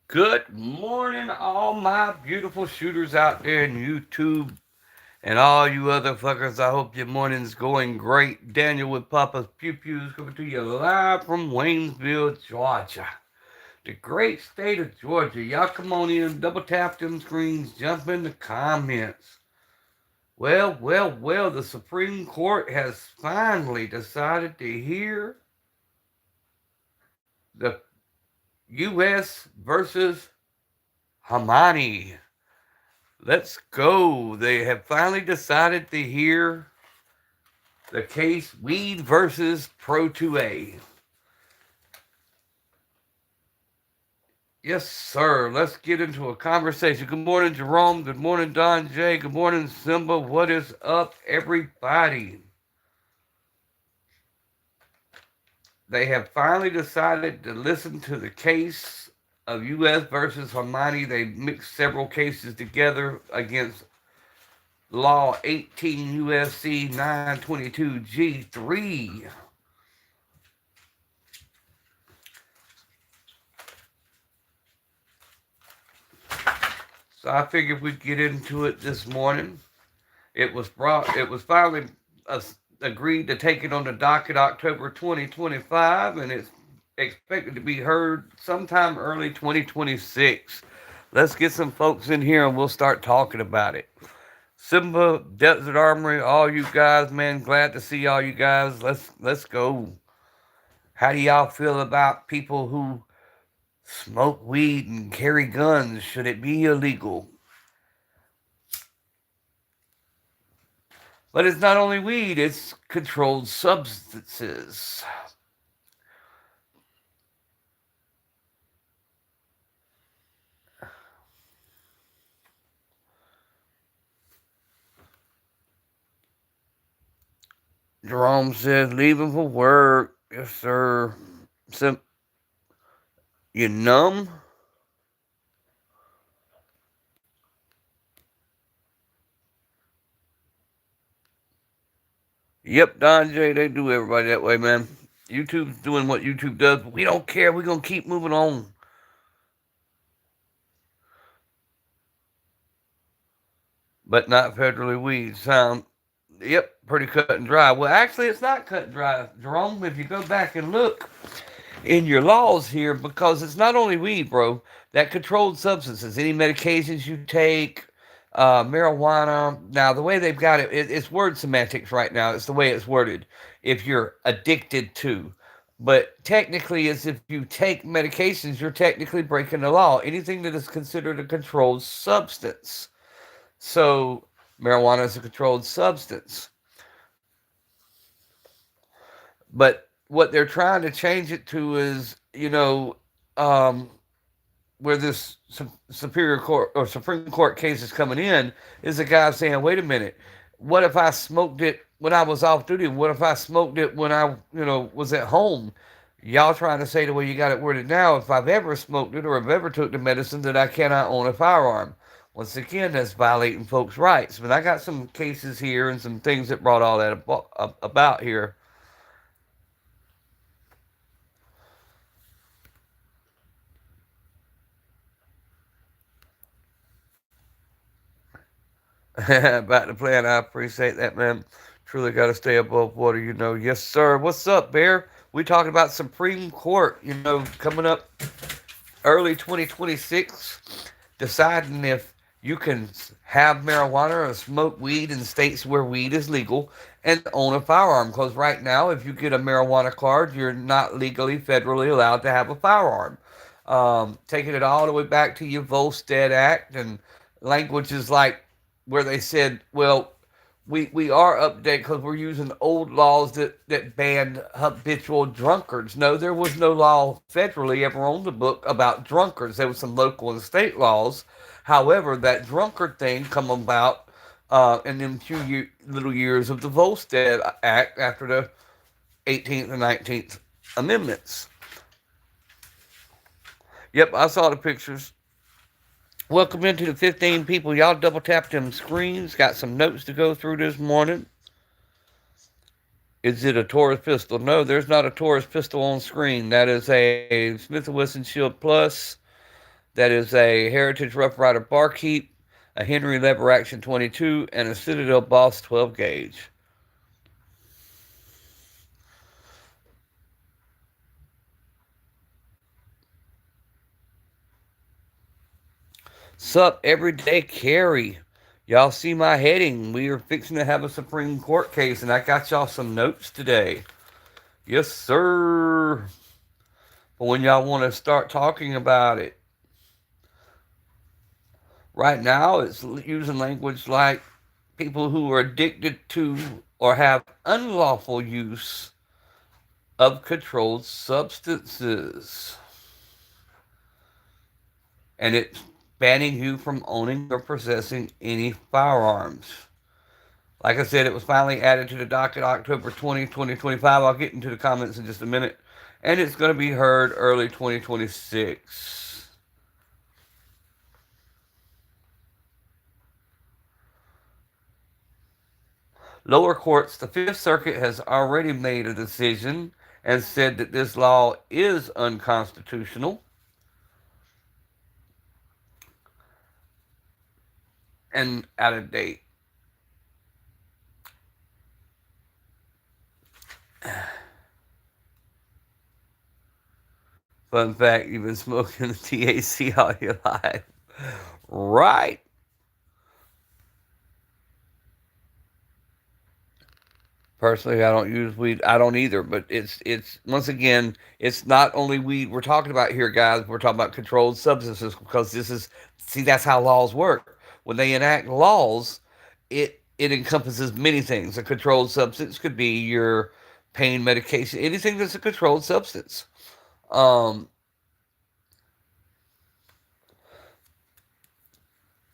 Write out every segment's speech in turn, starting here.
Good morning, all my beautiful shooters out there in YouTube and all you other fuckers. I hope your morning's going great. Daniel with Papa's Pew Pews coming to you live from Waynesville, Georgia. The great state of Georgia. Y'all come on in, double tap them screens, jump in the comments. Well, the Supreme Court has finally decided to hear the U.S. versus Hamani. Let's go. They have finally decided to hear the case Weed versus Pro 2A. Yes, sir. Let's get into a conversation. Good morning, Jerome. Good morning, Don J. Good morning, Simba. What is up, everybody? They have finally decided to listen to the case of U.S. versus Hamani. They mixed several cases together against Law 18 U.S.C. 922 G3. So I figured we'd get into it this morning. It was finally agreed to take it on the docket October 2025, and it's expected to be heard sometime early 2026. Let's get some folks in here and we'll start talking about it. Simba, Desert Armory, all you guys, man, glad to see all you guys. Let's go. How do y'all feel about people who smoke weed and carry guns? Should it be illegal? But it's not only weed, it's controlled substances. Jerome says, leaving for work. Yes, sir. You numb? Yep, Don J, they do everybody that way, man. YouTube's doing what YouTube does, but we don't care. We're going to keep moving on. But not federally weed. Sound, yep, pretty cut and dry. Well, actually, it's not cut and dry, Jerome. If you go back and look in your laws here, because it's not only weed, bro, that controlled substances, any medications you take, marijuana. Now, the way they've got it's word semantics right now. It's the way it's worded. If you're addicted to. But technically, as if you take medications, you're technically breaking the law. Anything that is considered a controlled substance. So, marijuana is a controlled substance. But what they're trying to change it to is, where this Superior Court or Supreme Court case is coming in, is a guy saying, wait a minute, what if I smoked it when I was off duty? What if I smoked it when I, was at home? Y'all trying to say the way you got it worded now, if I've ever smoked it or if I've ever took the medicine, that I cannot own a firearm. Once again, that's violating folks' rights. But I got some cases here and some things that brought all that about here. About the plan, I appreciate that, man. Truly got to stay above water, Yes, sir. What's up, Bear? We talking about Supreme Court, coming up early 2026, deciding if you can have marijuana or smoke weed in states where weed is legal and own a firearm. Because right now, if you get a marijuana card, you're not legally, federally allowed to have a firearm. Taking it all the way back to your Volstead Act and languages like where they said, well, we are updated because we're using old laws that banned habitual drunkards. No, there was no law federally ever on the book about drunkards. There was some local and state laws. However, that drunkard thing come about in them little years of the Volstead Act after the 18th and 19th Amendments. Yep, I saw the pictures. Welcome into the 15 people. Y'all double tap them screens. Got some notes to go through this morning. Is it a Taurus pistol? No, there's not a Taurus pistol on screen. That is a Smith & Wesson Shield Plus. That is a Heritage Rough Rider Barkeep, a Henry Lever Action 22, and a Citadel Boss 12 gauge. Sup, everyday carry. Y'all see my heading. We are fixing to have a Supreme Court case, and I got y'all some notes today. Yes, sir. But when y'all want to start talking about it, right now it's using language like people who are addicted to or have unlawful use of controlled substances. And it's banning you from owning or possessing any firearms. Like I said, it was finally added to the docket October 20, 2025. I'll get into the comments in just a minute. And it's going to be heard early 2026. Lower courts, the Fifth Circuit has already made a decision and said that this law is unconstitutional and out of date. Fun fact, you've been smoking THC all your life. Right. Personally, I don't use weed. I don't either. But it's once again, it's not only weed we're talking about here, guys. We're talking about controlled substances because this is see that's how laws work. When they enact laws, it encompasses many things. A controlled substance could be your pain medication, anything that's a controlled substance. Um,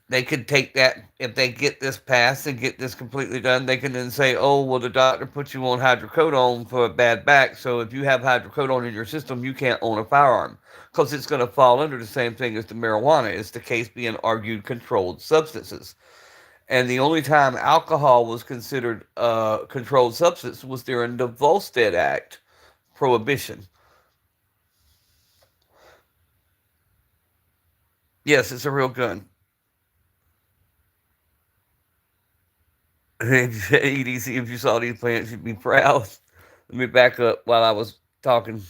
they could take that if they get this passed and get this completely done. They can then say, "Oh, well, the doctor put you on hydrocodone for a bad back, so if you have hydrocodone in your system, you can't own a firearm because it's going to fall under the same thing as the marijuana." It's the case being argued controlled substances, and the only time alcohol was considered a controlled substance was during the Volstead Act prohibition. Yes, it's a real gun. EDC, if you saw these plants, you'd be proud. Let me back up while I was talking.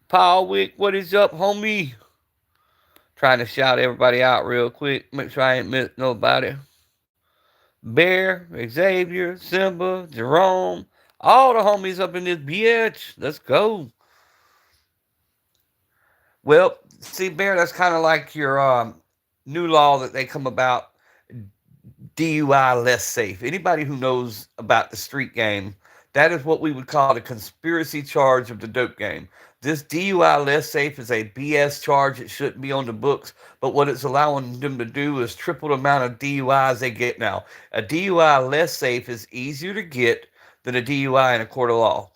Paul Wick, what is up, homie? Trying to shout everybody out real quick. Make sure I ain't miss nobody. Bear, Xavier, Simba, Jerome, all the homies up in this bitch. Let's go. Well, see, Bear, that's kind of like your new law that they come about DUI less safe. Anybody who knows about the street game, that is what we would call the conspiracy charge of the dope game. This DUI less safe is a BS charge. It shouldn't be on the books, but what it's allowing them to do is triple the amount of DUIs they get now. A DUI less safe is easier to get than a DUI in a court of law.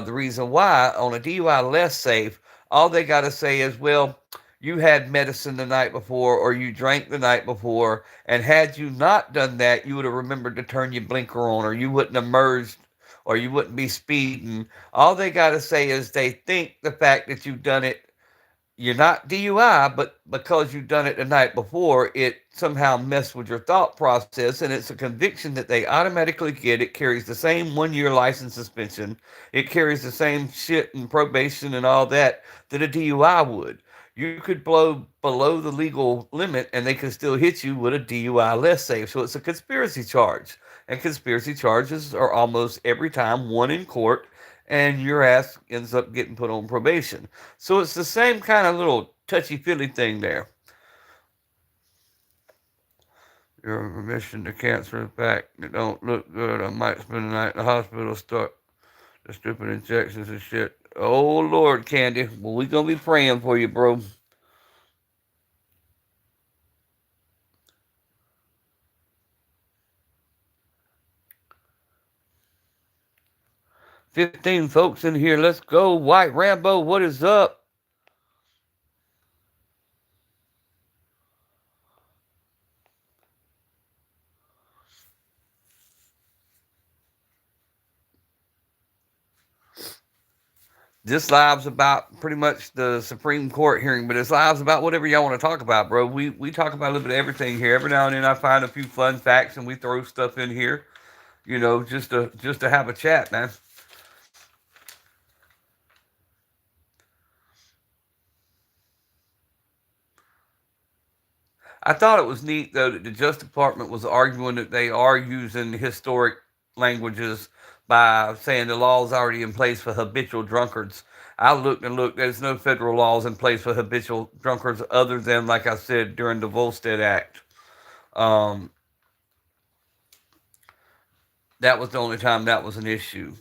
The reason why, on a DUI less safe, all they got to say is, well, you had medicine the night before or you drank the night before, and had you not done that, you would have remembered to turn your blinker on, or you wouldn't have merged, or you wouldn't be speeding. All they got to say is they think the fact that you've done it, you're not DUI, but because you've done it the night before, it somehow messed with your thought process, and it's a conviction that they automatically get. It carries the same 1 year license suspension. It carries the same shit and probation and all that that a DUI would. You could blow below the legal limit, and they could still hit you with a DUI less safe. So it's a conspiracy charge, and conspiracy charges are almost every time won in court, and your ass ends up getting put on probation. So it's the same kind of little touchy feely thing there. Your remission to cancer is back. It don't look good. I might spend the night in the hospital, start the stupid injections and shit. Oh Lord, Candy. Well, we gonna be praying for you, bro. 15 folks in here. Let's go. White Rambo, what is up? This live's about pretty much the Supreme Court hearing, but it's live's about whatever y'all want to talk about, bro. We talk about a little bit of everything here. Every now and then I find a few fun facts and we throw stuff in here, just to have a chat, man. I thought it was neat though that the Justice Department was arguing that they are using historic languages by saying the laws already in place for habitual drunkards. I looked and looked. There's no federal laws in place for habitual drunkards other than, like I said, during the Volstead Act. Um, that was the only time that was an issue.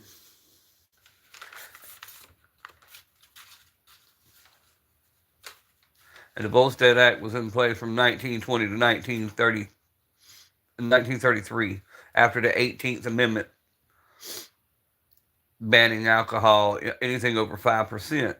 And the Volstead Act was in place from 1920 to 1933 after the 18th Amendment banning alcohol, anything over 5%.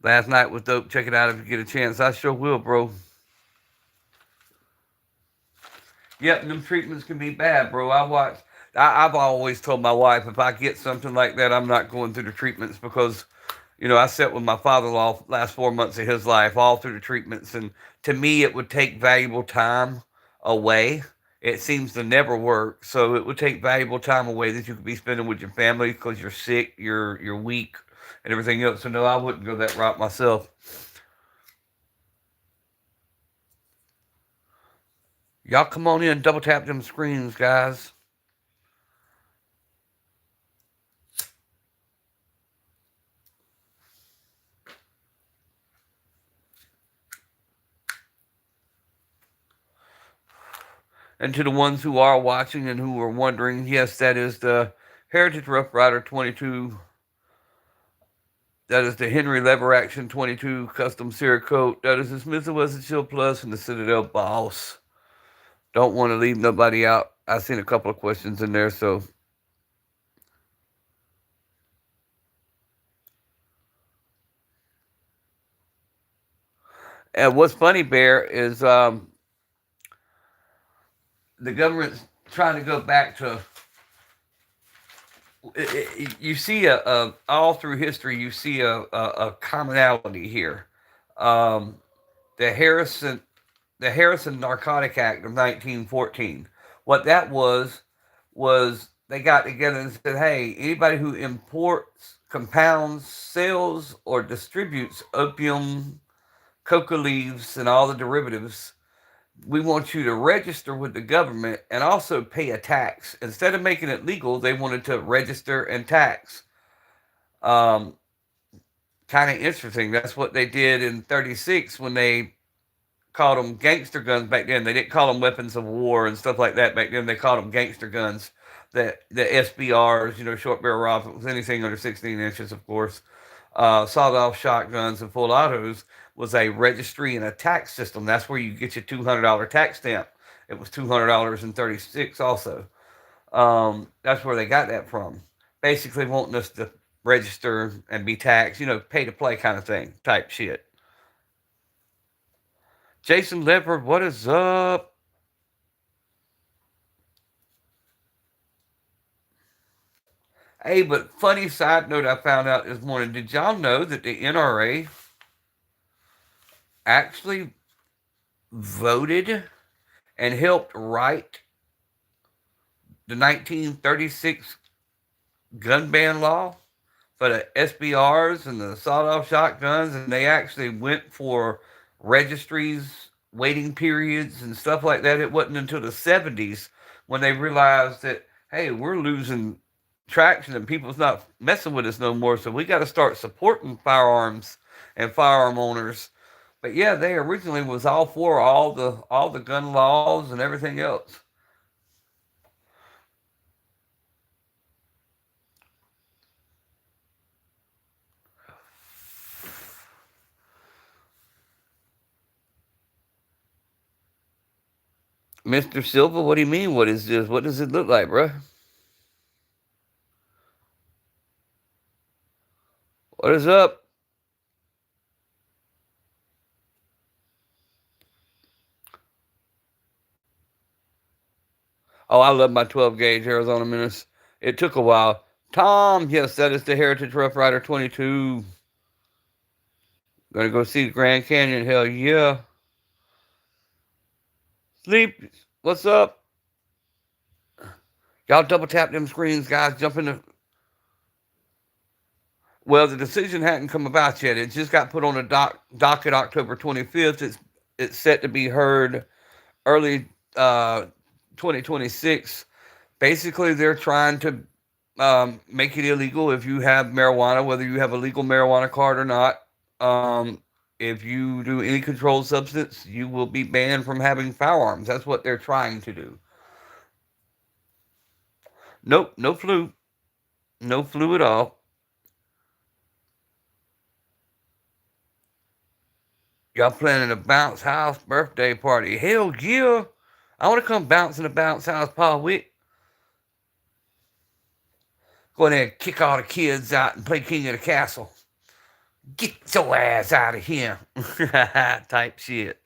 Last night was dope. Check it out if you get a chance. I sure will, bro. Yep, them treatments can be bad, bro. I've always told my wife if I get something like that, I'm not going through the treatments because, I sat with my father-in-law last 4 months of his life, all through the treatments, and to me, it would take valuable time away. It seems to never work, so it would take valuable time away that you could be spending with your family because you're sick, you're weak, and everything else. So no, I wouldn't go that route myself. Y'all come on in, double tap them screens, guys. And to the ones who are watching and who are wondering, yes, that is the Heritage Rough Rider 22. That is the Henry Lever Action 22 Custom Cerakote. That is the Smith & Wesson Chill Plus and the Citadel Boss. Don't want to leave nobody out. I've seen a couple of questions in there, so. And what's funny, Bear, is the government's trying to go back to. You see all through history, you see a commonality here. Um, the Harrison the Harrison Narcotic Act of 1914. What that was they got together and said, "Hey, anybody who imports, compounds, sells, or distributes opium, coca leaves, and all the derivatives, we want you to register with the government and also pay a tax. Instead of making it legal, they wanted to register and tax. Um, kind of interesting. That's what they did in 36 when they called them gangster guns back then. They didn't call them weapons of war and stuff like that back then. They called them gangster guns. The SBRs, short barrel rifles, anything under 16 inches, of course. Sawed-off shotguns and full autos was a registry and a tax system. That's where you get your $200 tax stamp. It was $200 in 36 also. That's where they got that from. Basically wanting us to register and be taxed, pay to play kind of thing, type shit. Jason Leopard, what is up? Hey, but funny side note I found out this morning. Did y'all know that the NRA actually voted and helped write the 1936 gun ban law for the SBRs and the sawed-off shotguns, and they actually went for registries, waiting periods, and stuff like that. It wasn't until the 70s when they realized that, hey, we're losing traction and people's not messing with us no more, so we got to start supporting firearms and firearm owners. But yeah, they originally was all for all the gun laws and everything else. Mr. Silva, what do you mean? What is this? What does it look like, bro? What is up? Oh, I love my 12 gauge Arizona Menace. It took a while. Tom, yes, that is the Heritage Rough Rider 22. Gonna go see the Grand Canyon. Hell yeah. Sleep, what's up? Y'all double tap them screens, guys. Jump in the. Well, the decision hadn't come about yet. It just got put on the docket October 25th. It's set to be heard early 2026. Basically, they're trying to make it illegal if you have marijuana, whether you have a legal marijuana card or not. Um, if you do any controlled substance, you will be banned from having firearms. That's what they're trying to do. Nope, no flu. No flu at all. Y'all planning a bounce house birthday party? Hell yeah! I want to come bounce in a bounce house, Paul Wick. Go in there and kick all the kids out and play King of the Castle. Get your ass out of here. Type shit.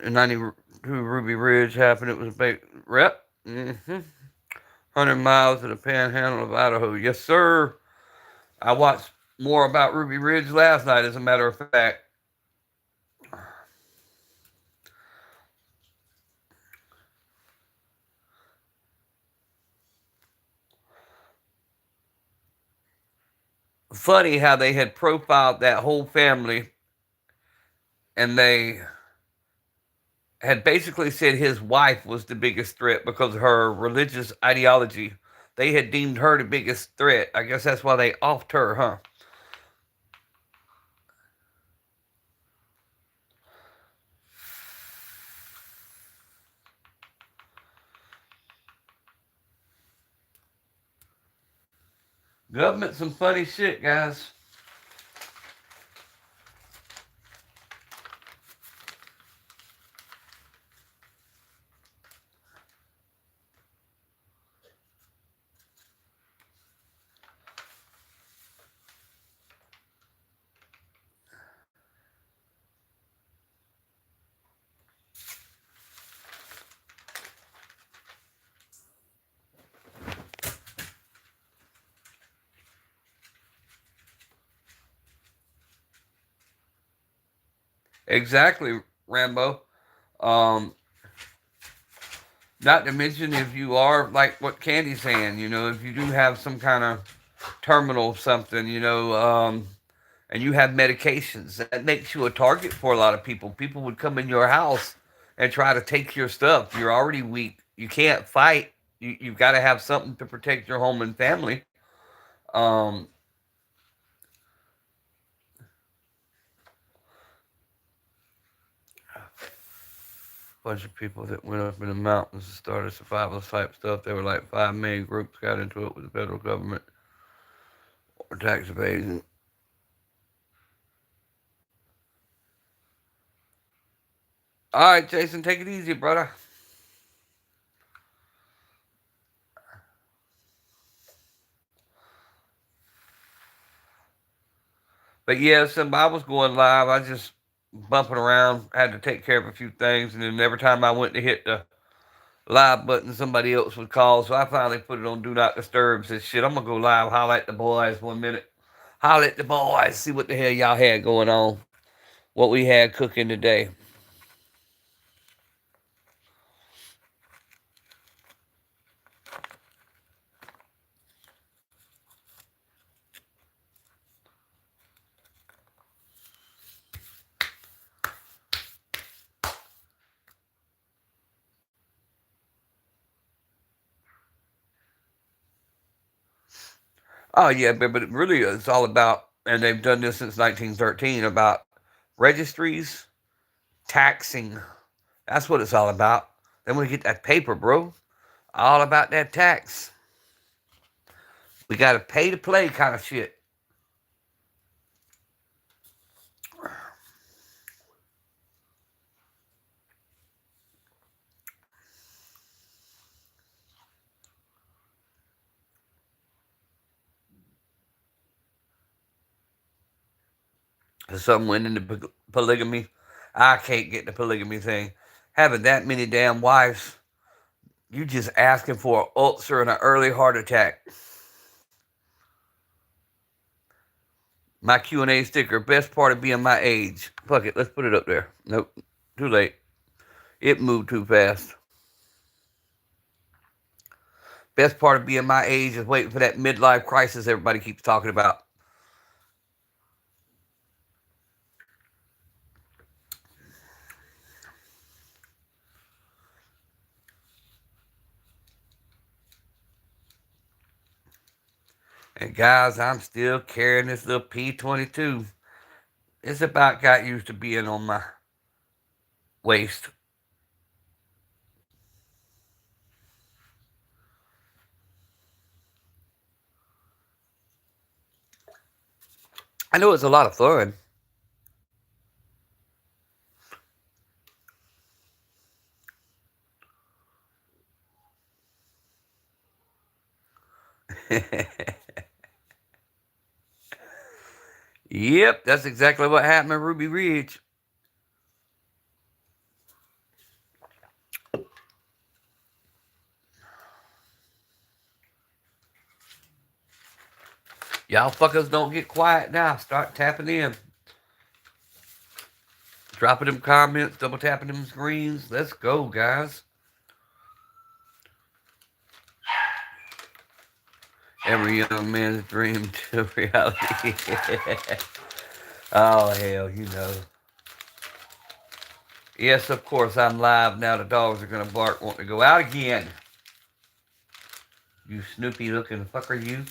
92 Ruby Ridge happened. It was a big rep. 100 miles to the panhandle of Idaho. Yes, sir. I watched more about Ruby Ridge last night, as a matter of fact. Funny how they had profiled that whole family and they had basically said his wife was the biggest threat because of her religious ideology. They had deemed her the biggest threat. I guess that's why they offed her, huh? Government, some funny shit, guys. Exactly, Rambo. Um, Not to mention if you are like what Candy's saying, if you do have some kind of terminal something, and you have medications, that makes you a target for a lot of people. People would come in your house and try to take your stuff. You're already weak. You can't fight. You've got to have something to protect your home and family. Um, Bunch of people that went up in the mountains and started survival type stuff. There were like five main groups got into it with the federal government or tax evasion. All right, Jason, take it easy, brother. But yeah, since I was going live, I just bumping around, had to take care of a few things, and then every time I went to hit the live button, somebody else would call. So I finally put it on Do Not Disturb. Said, shit, I'm gonna go live, holler at the boys 1 minute. Holler at the boys, see what the hell y'all had going on, what we had cooking today. Oh yeah, but really it's all about, and they've done this since 1913, about registries, taxing. That's what it's all about. Then we get that paper, bro. All about that tax. We got to pay to play kind of shit. Some went into polygamy. I can't get the polygamy thing. Having that many damn wives, you just asking for an ulcer and an early heart attack. My Q&A sticker, best part of being my age. Fuck it, let's put it up there. Nope, too late. It moved too fast. Best part of being my age is waiting for that midlife crisis everybody keeps talking about. And guys, I'm still carrying this little P22. It's about got used to being on my waist. I know it's a lot of fun. Yep, that's exactly what happened in Ruby Ridge. Y'all fuckers don't get quiet now. Start tapping in. Dropping them comments, double tapping them screens. Let's go, guys. Every young man's dream to reality. Oh, hell, you know. Yes, of course, I'm live now. The dogs are going to bark, want to go out again. You Snoopy looking fucker, you.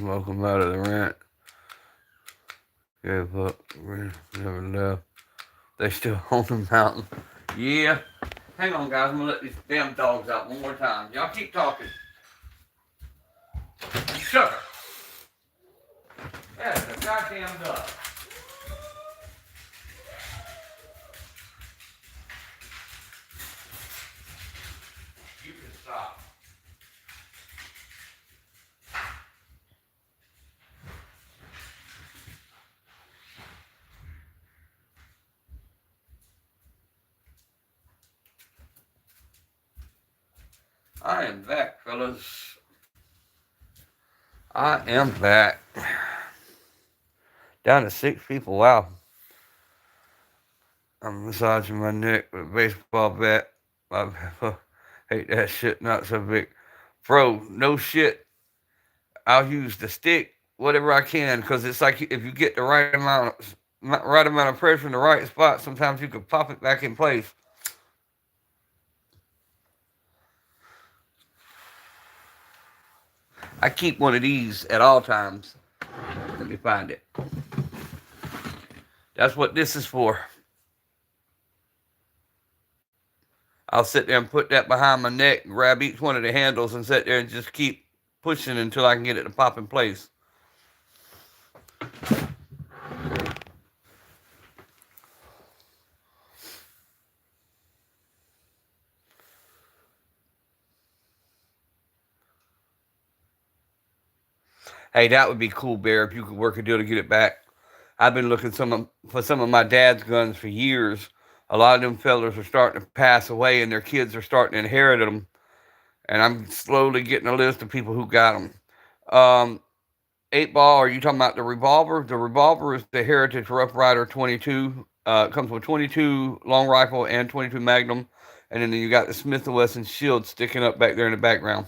Welcome out of the rent. Gave up. Never left. They still on the mountain. Yeah. Hang on, guys. I'm going to let these damn dogs out one more time. Y'all keep talking. Shut up. That's a goddamn dog. You can stop. I am back, fellas. I am back. Down to 6 people. Wow. I'm massaging my neck with a baseball bat. I hate that shit. Not so big. Bro, no shit. I'll use the stick, whatever I can, because it's like if you get the right amount of pressure in the right spot, sometimes you can pop it back in place. I keep one of these at all times. Let me find it. That's what this is for. I'll sit there and put that behind my neck, grab each one of the handles, and sit there and just keep pushing until I can get it to pop in place. Hey, that would be cool, Bear, if you could work a deal to get it back. I've been looking for some of my dad's guns for years. A lot of them fellas are starting to pass away, and their kids are starting to inherit them. And I'm slowly getting a list of people who got them. 8 ball, are you talking about the revolver? The revolver is the Heritage Rough Rider 22. It comes with 22 long rifle and 22 Magnum. And then you got the Smith & Wesson shield sticking up back there in the background.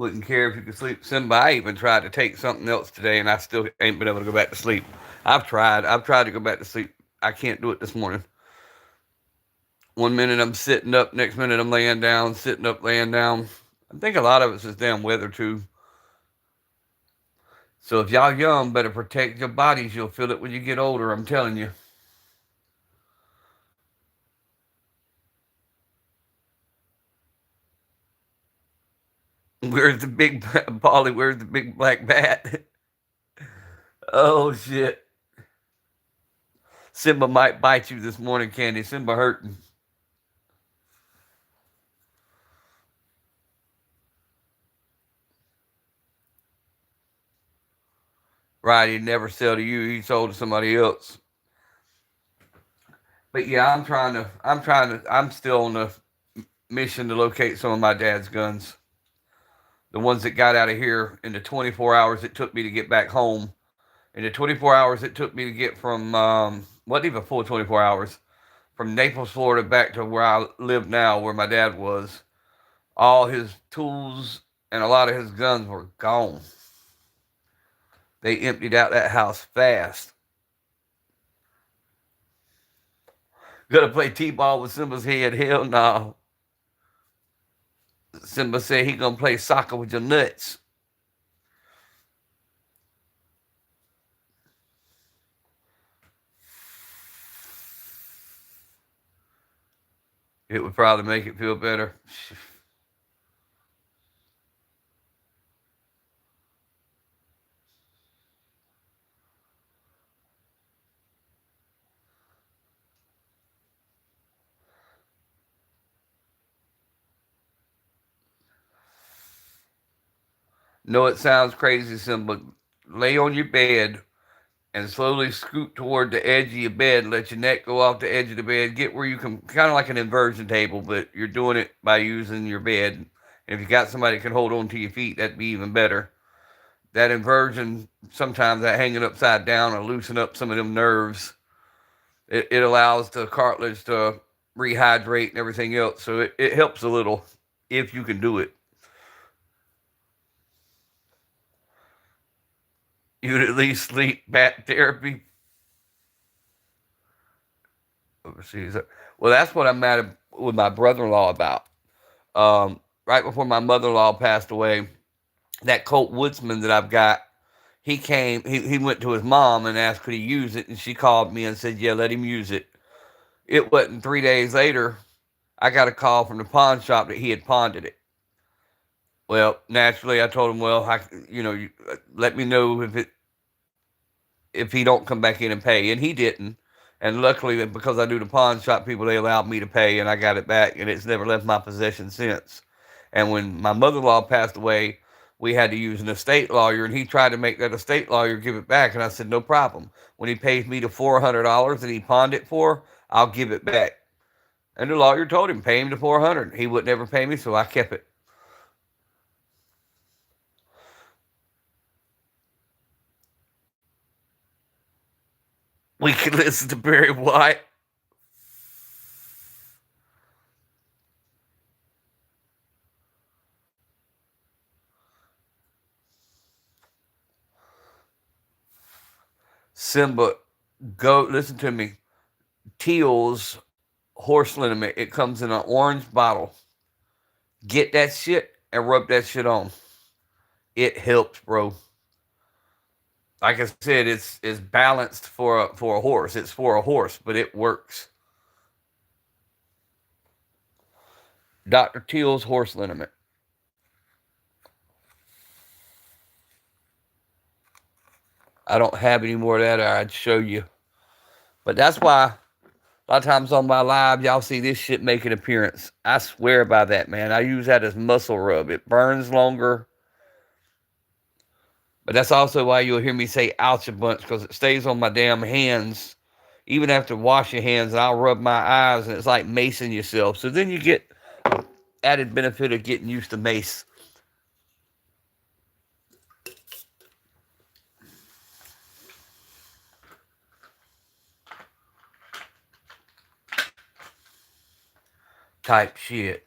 Wouldn't care if you could sleep. Simba, I even tried to take something else today, and I still ain't been able to go back to sleep. I've tried. I've tried to go back to sleep. I can't do it this morning. One minute I'm sitting up, next minute I'm laying down, sitting up, laying down. I think a lot of it's this damn weather too. So if y'all young, better protect your bodies. You'll feel it when you get older. I'm telling you. Where's the big Polly? Where's the big black bat? Oh shit! Simba might bite you this morning, Candy. Simba hurting. Right? He never sell to you. He sold to somebody else. But yeah, I'm still on the mission to locate some of my dad's guns. The ones that got out of here in the 24 hours it took me to get back home. In the 24 hours it took me to get from, wasn't even full 24 hours, from Naples, Florida back to where I live now, where my dad was. All his tools and a lot of his guns were gone. They emptied out that house fast. Gonna play T-ball with Simba's head? Hell no. Simba said he gonna play soccer with your nuts. It would probably make it feel better. No, it sounds crazy, Simba. Lay on your bed and slowly scoot toward the edge of your bed. Let your neck go off the edge of the bed. Get where you can, kind of like an inversion table, but you're doing it by using your bed. And if you got somebody that can hold on to your feet, that'd be even better. That inversion, sometimes that hanging upside down will loosen up some of them nerves. It allows the cartilage to rehydrate and everything else. So it helps a little if you can do it. You'd at least sleep bat therapy overseas. Well, that's what I'm mad with my brother-in-law about. Right before my mother-in-law passed away, that Colt Woodsman that I've got, he came. He went to his mom and asked could he use it, and she called me and said, "Yeah, let him use it." It wasn't 3 days later. I got a call from the pawn shop that he had pawned it. Well, naturally, I told him, "Well, let me know if he don't come back in and pay," and he didn't. And luckily, because I do the pawn shop people, they allowed me to pay, and I got it back, and it's never left my possession since. And when my mother-in-law passed away, we had to use an estate lawyer, and he tried to make that estate lawyer give it back, and I said no problem. When he pays me the $400 that he pawned it for, I'll give it back. And the lawyer told him pay him the 400. He would never pay me, so I kept it. We could listen to Barry White. Simba, go listen to me. Teal's horse liniment. It comes in an orange bottle. Get that shit and rub that shit on. It helps, bro. Like I said, it's balanced for a horse. It's for a horse, but it works. Dr. Teal's horse liniment. I don't have any more of that, or I'd show you. But that's why a lot of times on my live, y'all see this shit make an appearance. I swear by that, man. I use that as muscle rub. It burns longer. But that's also why you'll hear me say ouch a bunch, because it stays on my damn hands. Even after wash your hands, and I'll rub my eyes, and it's like macing yourself. So then you get added benefit of getting used to mace. Type shit.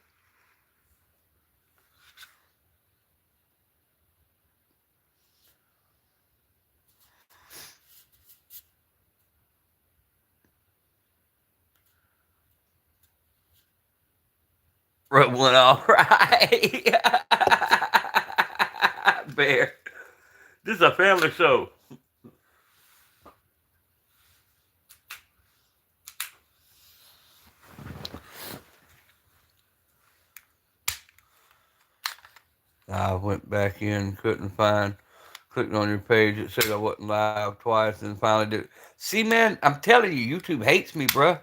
Wrote one all right. Bear. This is a family show. I went back in, couldn't find, clicked on your page. It said I wasn't live twice, and finally did. See, man, I'm telling you, YouTube hates me, bruh.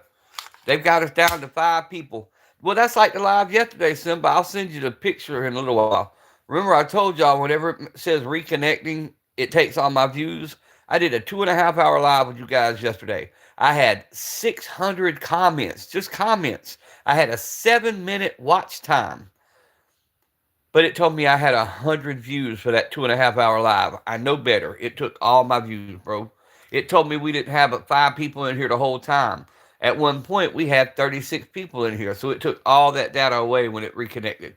They've got us down to 5 people. Well, that's like the live yesterday, Simba. I'll send you the picture in a little while. Remember, I told y'all whenever it says reconnecting, it takes all my views. I did a 2.5 hour live with you guys yesterday. I had 600 comments, just comments. I had a 7 minute watch time, but it told me I had 100 views for that 2.5 hour live. I know better. It took all my views, bro. It told me we didn't have but 5 people in here the whole time. At one point, we had 36 people in here, so it took all that data away when it reconnected.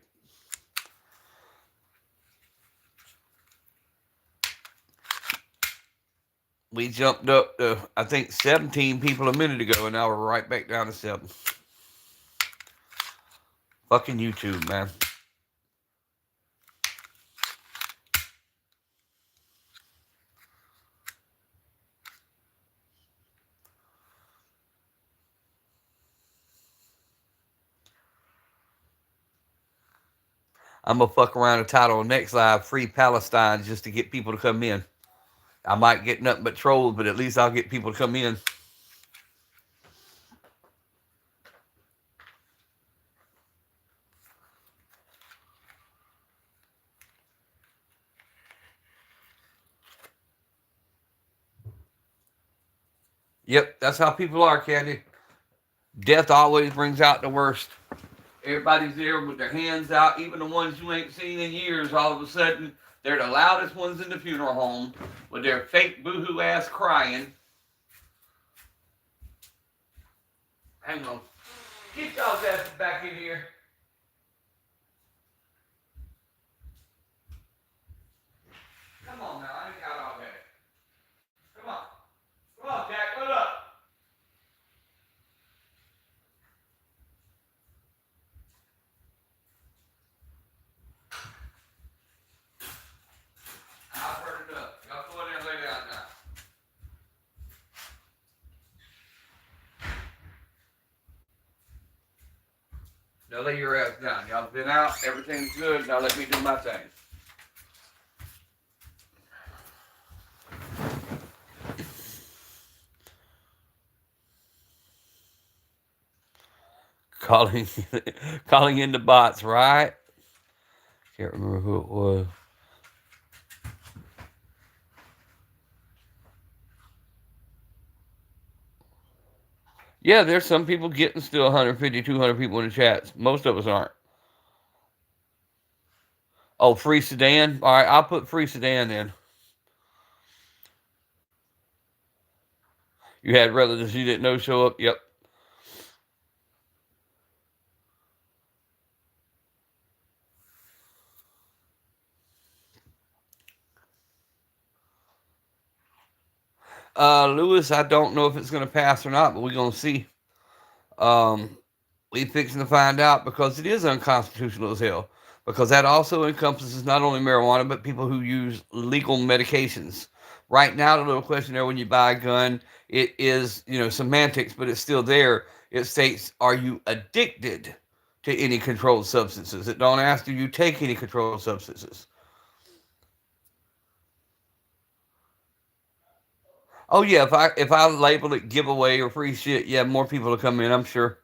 We jumped up to, I think, 17 people a minute ago, and now we're right back down to 7. Fucking YouTube, man. I'm gonna fuck around and title next live "Free Palestine" just to get people to come in. I might get nothing but trolls, but at least I'll get people to come in. Yep, that's how people are, Candy. Death always brings out the worst. Everybody's there with their hands out, even the ones you ain't seen in years. All of a sudden, they're the loudest ones in the funeral home with their fake boohoo ass crying. Hang on. Get y'all's asses back in here. Come on now, I ain't got all that. Come on. Come on, Jack, load up. I've heard enough. Y'all go in there and lay down now. Now lay your ass down. Y'all been out. Everything's good. Now let me do my thing. Calling, calling in the bots, right? Can't remember who it was. Yeah, there's some people getting still 150, 200 people in the chats. Most of us aren't. Oh, free sedan. All right, I'll put free sedan in. You had relatives you didn't know show up. Yep. Lewis, I don't know if it's going to pass or not, but we're going to see. Um, we fixing to find out because it is unconstitutional as hell. Because that also encompasses not only marijuana but people who use legal medications. Right now, the little questionnaire when you buy a gun, it is semantics, but it's still there. It states, "Are you addicted to any controlled substances?" It don't ask, "Do you take any controlled substances?" Oh yeah, if I label it giveaway or free shit, yeah, more people will come in. I'm sure.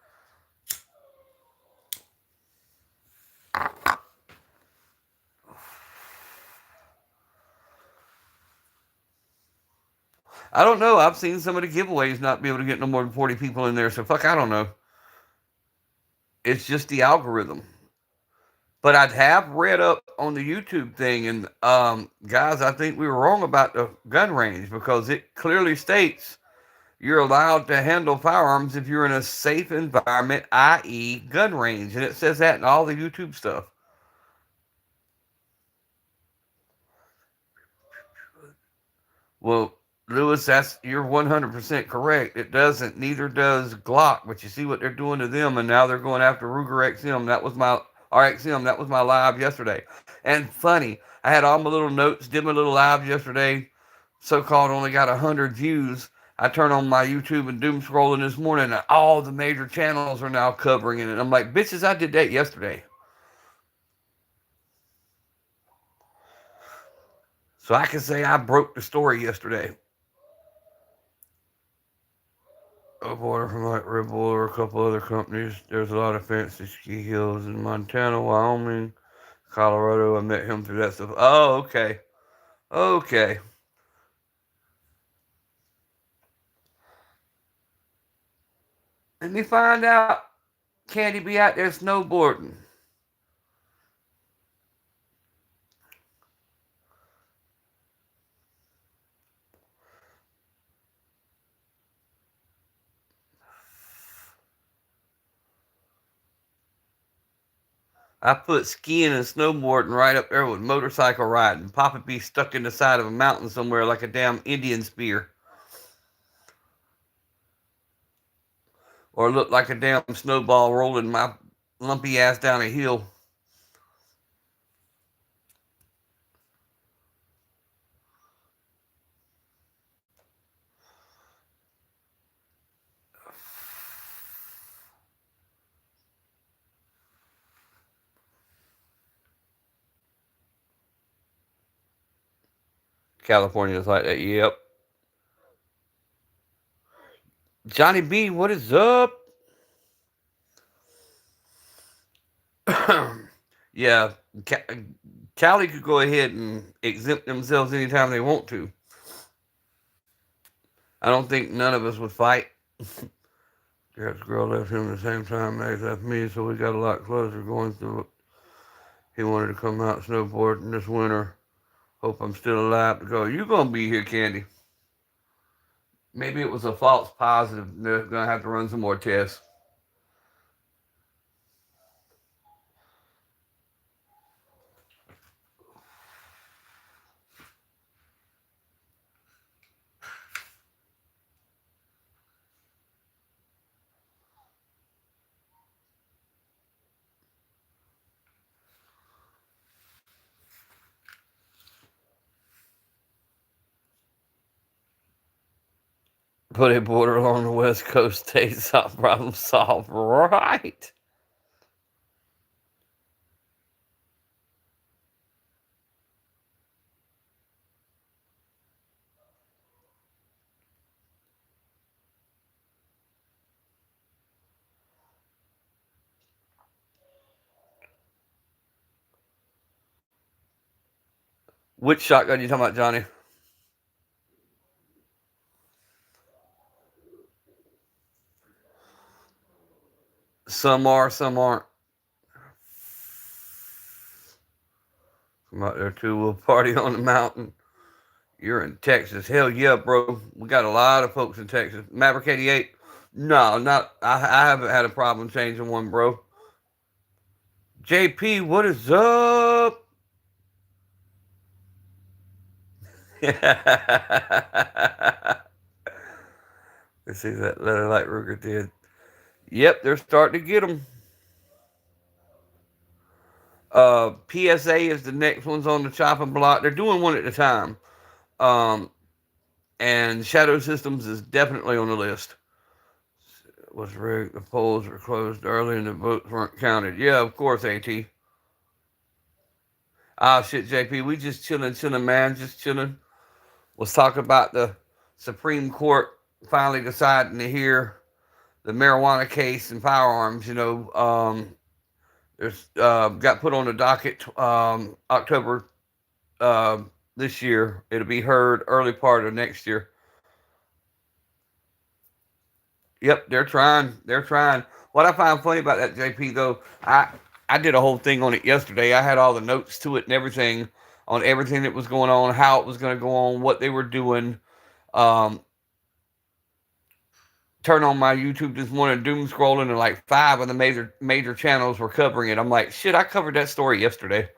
I don't know. I've seen some of the giveaways not be able to get no more than 40 people in there. So fuck, I don't know. It's just the algorithm. But I have read up on the YouTube thing, and guys, I think we were wrong about the gun range because it clearly states you're allowed to handle firearms if you're in a safe environment, i.e., gun range, and it says that in all the YouTube stuff. Well, Lewis, you're 100% correct. It doesn't. Neither does Glock. But you see what they're doing to them, and now they're going after Ruger XM. That was my RXM. That was my live yesterday. And funny, I had all my little notes, did my little live yesterday. So called only got 100 views. I turn on my YouTube and doom scrolling this morning, and all the major channels are now covering it. And I'm like, bitches, I did that yesterday. So I can say I broke the story yesterday. Of order from like Red Bull or a couple other companies. There's a lot of fancy ski hills in Montana, Wyoming, Colorado. I met him through that stuff. Oh, okay. Okay. Let me find out. Candy be out there snowboarding. I put skiing and snowboarding right up there with motorcycle riding. Papa be stuck in the side of a mountain somewhere like a damn Indian spear. Or look like a damn snowball rolling my lumpy ass down a hill. California's like that. Yep. Johnny B, what is up? Yeah, Cali could go ahead and exempt themselves anytime they want to. I don't think none of us would fight. Garrett's girl left him the same time Max left me, so we got a lot closer going through it. He wanted to come out snowboarding this winter. Hope I'm still alive to go. You gonna be here, Candy? Maybe it was a false positive. They're gonna have to run some more tests. Put a border along the west coast states. Problem solved. Right. Which shotgun you talking about, Johnny? Some are, some aren't. I'm out there too. We'll party on the mountain. You're in Texas. Hell yeah, bro. We got a lot of folks in Texas. Maverick 88. No, not. I haven't had a problem changing one, bro. JP, what is up? Let's see that letter like Ruger did. Yep, they're starting to get them. PSA is the next one's on the chopping block. They're doing one at a time. Um, and Shadow Systems is definitely on the list. Was rigged. The polls were closed early and the votes weren't counted. Yeah, of course, AT. Ah, shit, JP. We just chilling, man. Just chilling. Let's talk about the Supreme Court finally deciding to hear the marijuana case and firearms. There's got put on the docket October this year. It'll be heard early part of next year. Yep, they're trying. They're trying. What I find funny about that, JP, though, I did a whole thing on it yesterday. I had all the notes to it and everything on everything that was going on, how it was going to go on, what they were doing. Um, Turn on my YouTube this morning, doom scrolling, and like five of the major channels were covering it. I'm like, shit, I covered that story yesterday.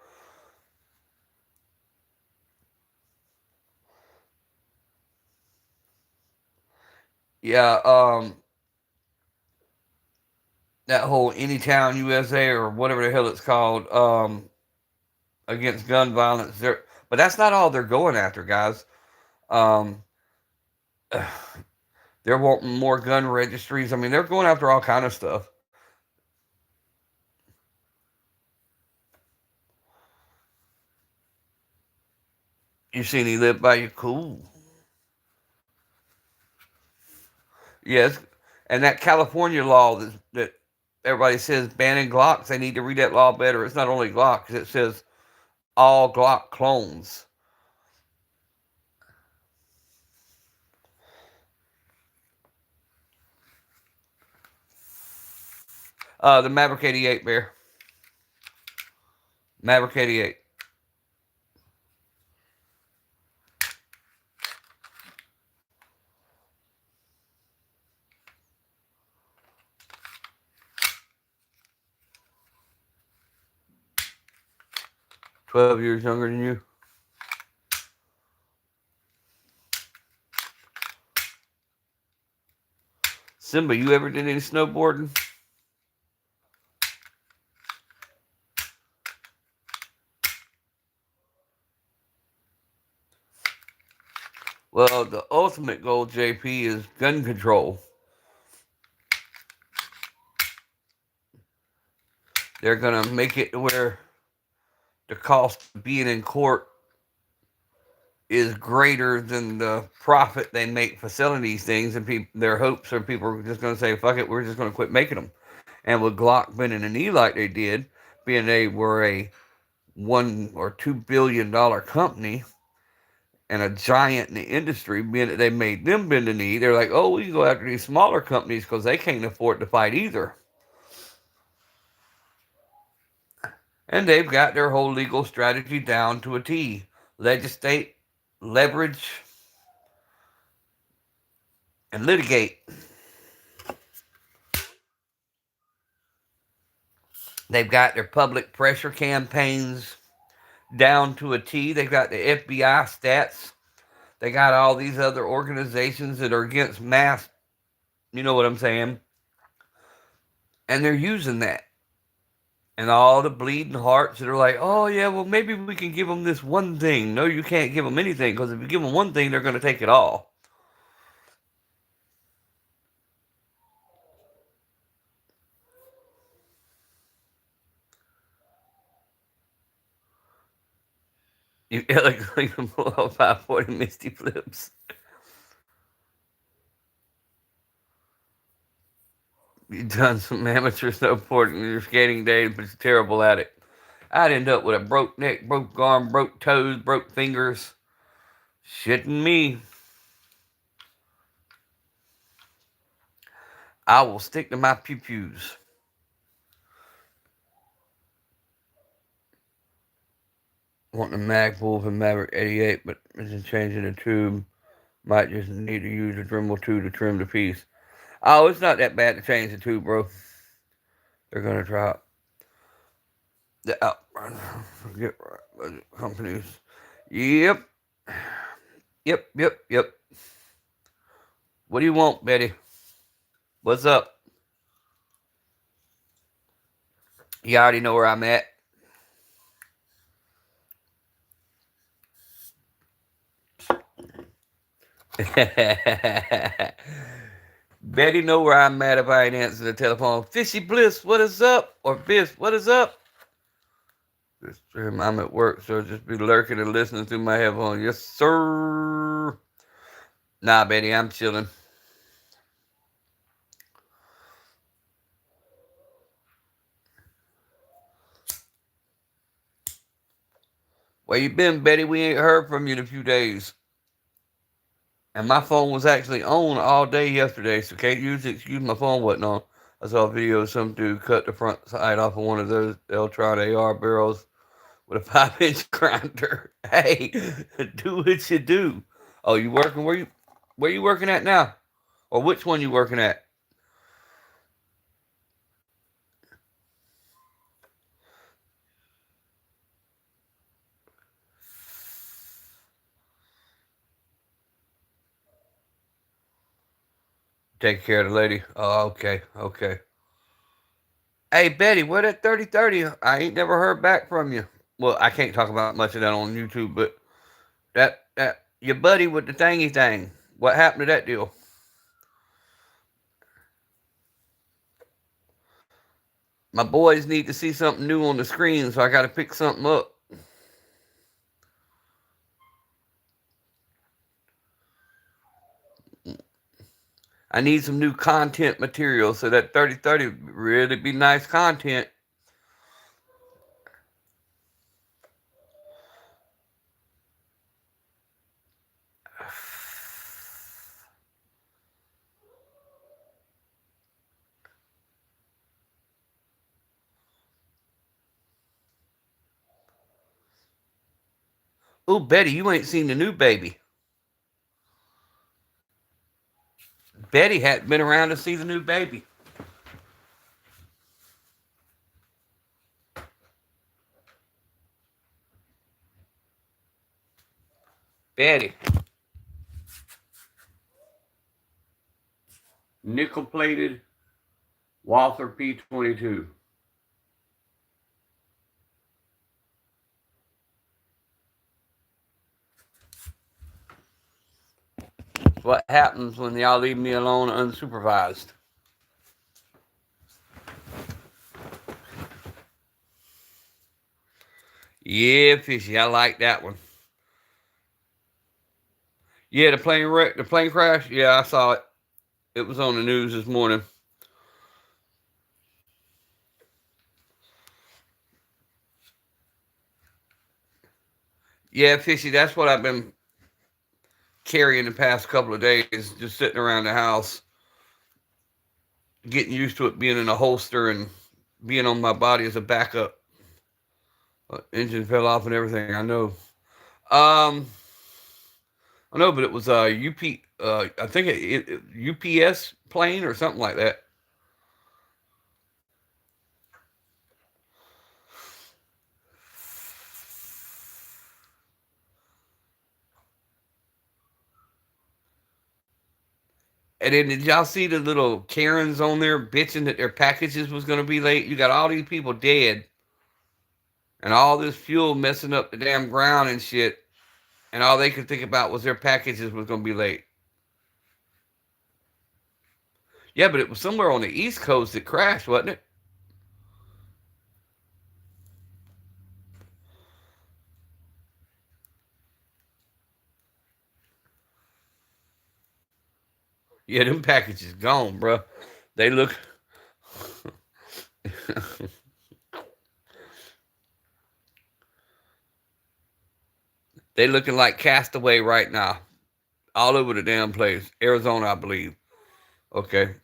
Yeah, that whole Anytown USA or whatever the hell it's called, against gun violence. But that's not all they're going after, guys. Um, they're wanting more gun registries. I mean, they're going after all kind of stuff. You seen he lived by you? Cool. Yes, and that California law that everybody says banning Glocks, they need to read that law better. It's not only Glocks; it says all Glock clones. The Maverick 88 bear, Maverick 88. 12 years younger than you. Simba, you ever did any snowboarding? Well, the ultimate goal, JP, is gun control. They're gonna make it to where the cost of being in court is greater than the profit they make for selling these things, and their hopes are people are just going to say, "Fuck it, we're just going to quit making them." And with Glock bending a knee like they did, being they were a $1 or $2 billion company and a giant in the industry, being that they made them bend a knee, they're like, "Oh, we can go after these smaller companies because they can't afford to fight either." And they've got their whole legal strategy down to a T. Legislate, leverage, and litigate. They've got their public pressure campaigns down to a T. They've got the FBI stats. They got all these other organizations that are against mass, you know what I'm saying? And they're using that. And all the bleeding hearts that are like, oh, yeah, well, maybe we can give them this one thing. No, you can't give them anything because if you give them one thing, they're going to take it all. You elegantly pull out 540 Misty Flips. You've done some amateur snowboarding in your skating days, but you're terrible at it. I'd end up with a broke neck, broke arm, broke toes, broke fingers. Shitting me. I will stick to my pew pews. Want the Mag Wolf and Maverick 88, but isn't changing the tube. Might just need to use a Dremel 2 to trim the piece. Oh, it's not that bad to change the tube, bro. They're gonna drop the outrun. Forget companies. Yep. Yep. What do you want, Betty? What's up? You already know where I'm at. Betty know where I'm at if I ain't answer the telephone. Fishy Bliss, what is up? Or Biff, what is up? I'm at work, so just be lurking and listening through my headphones. Yes, sir. Nah, Betty, I'm chilling. Where you been, Betty? We ain't heard from you in a few days. And my phone was actually on all day yesterday, so can't use it. Excuse my phone wasn't on. I saw a video of some dude cut the front side off of one of those Eltron AR barrels with a 5-inch grinder. Hey, do what you do. Oh, you working? Where you working at now? Or which one you working at? Take care of the lady. Oh, okay, okay. Hey Betty, what at 3030? I ain't never heard back from you. Well, I can't talk about much of that on YouTube, but that your buddy with the thingy thing. What happened to that deal? My boys need to see something new on the screen, so I got to pick something up. I need some new content material, so that 3030 really be nice content. Ooh, Betty, you ain't seen the new baby. Betty hadn't been around to see the new baby. Betty, nickel plated Walther P22. What happens when y'all leave me alone unsupervised? Yeah, fishy. I like that one. Yeah, the plane wreck, the plane crash. Yeah, I saw it. It was on the news this morning. Yeah, fishy. That's what I've been carrying the past couple of days, just sitting around the house, getting used to it being in a holster and being on my body as a backup. Engine fell off and everything. I know. I know, but it was a UP. I think UPS plane or something like that. And then did y'all see the little Karens on there bitching that their packages was gonna be late? You got all these people dead and all this fuel messing up the damn ground and shit, and all they could think about was their packages was gonna be late. Yeah, but it was somewhere on the East Coast that crashed, wasn't it? Yeah, them packages gone, bro. They look. They looking like castaway right now, all over the damn place. Arizona, I believe. Okay,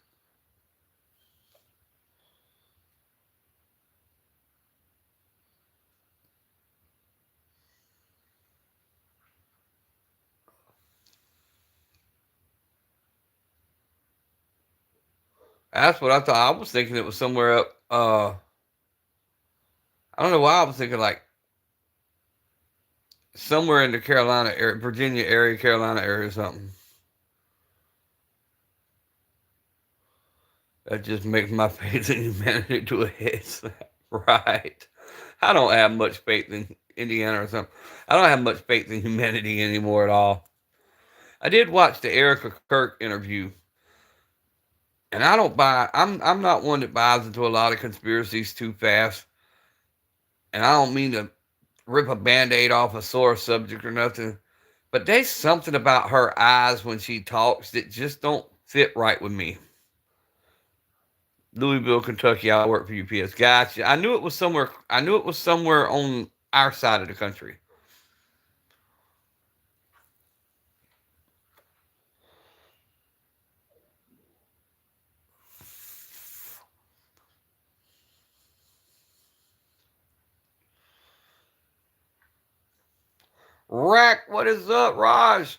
that's what I thought. I was thinking it was somewhere up. I don't know why I was thinking like somewhere in the Carolina area, Virginia area, Carolina area, or something. That just makes my faith in humanity to a head slap. Right. I don't have much faith in Indiana or something. I don't have much faith in humanity anymore at all. I did watch the Erica Kirk interview, and I don't buy. I'm not one that buys into a lot of conspiracies too fast. And I don't mean to rip a band-aid off a sore subject or nothing. But there's something about her eyes when she talks that just don't fit right with me. Louisville, Kentucky. I work for UPS. Gotcha. I knew it was somewhere. I knew it was somewhere on our side of the country. Rack, what is up, Raj?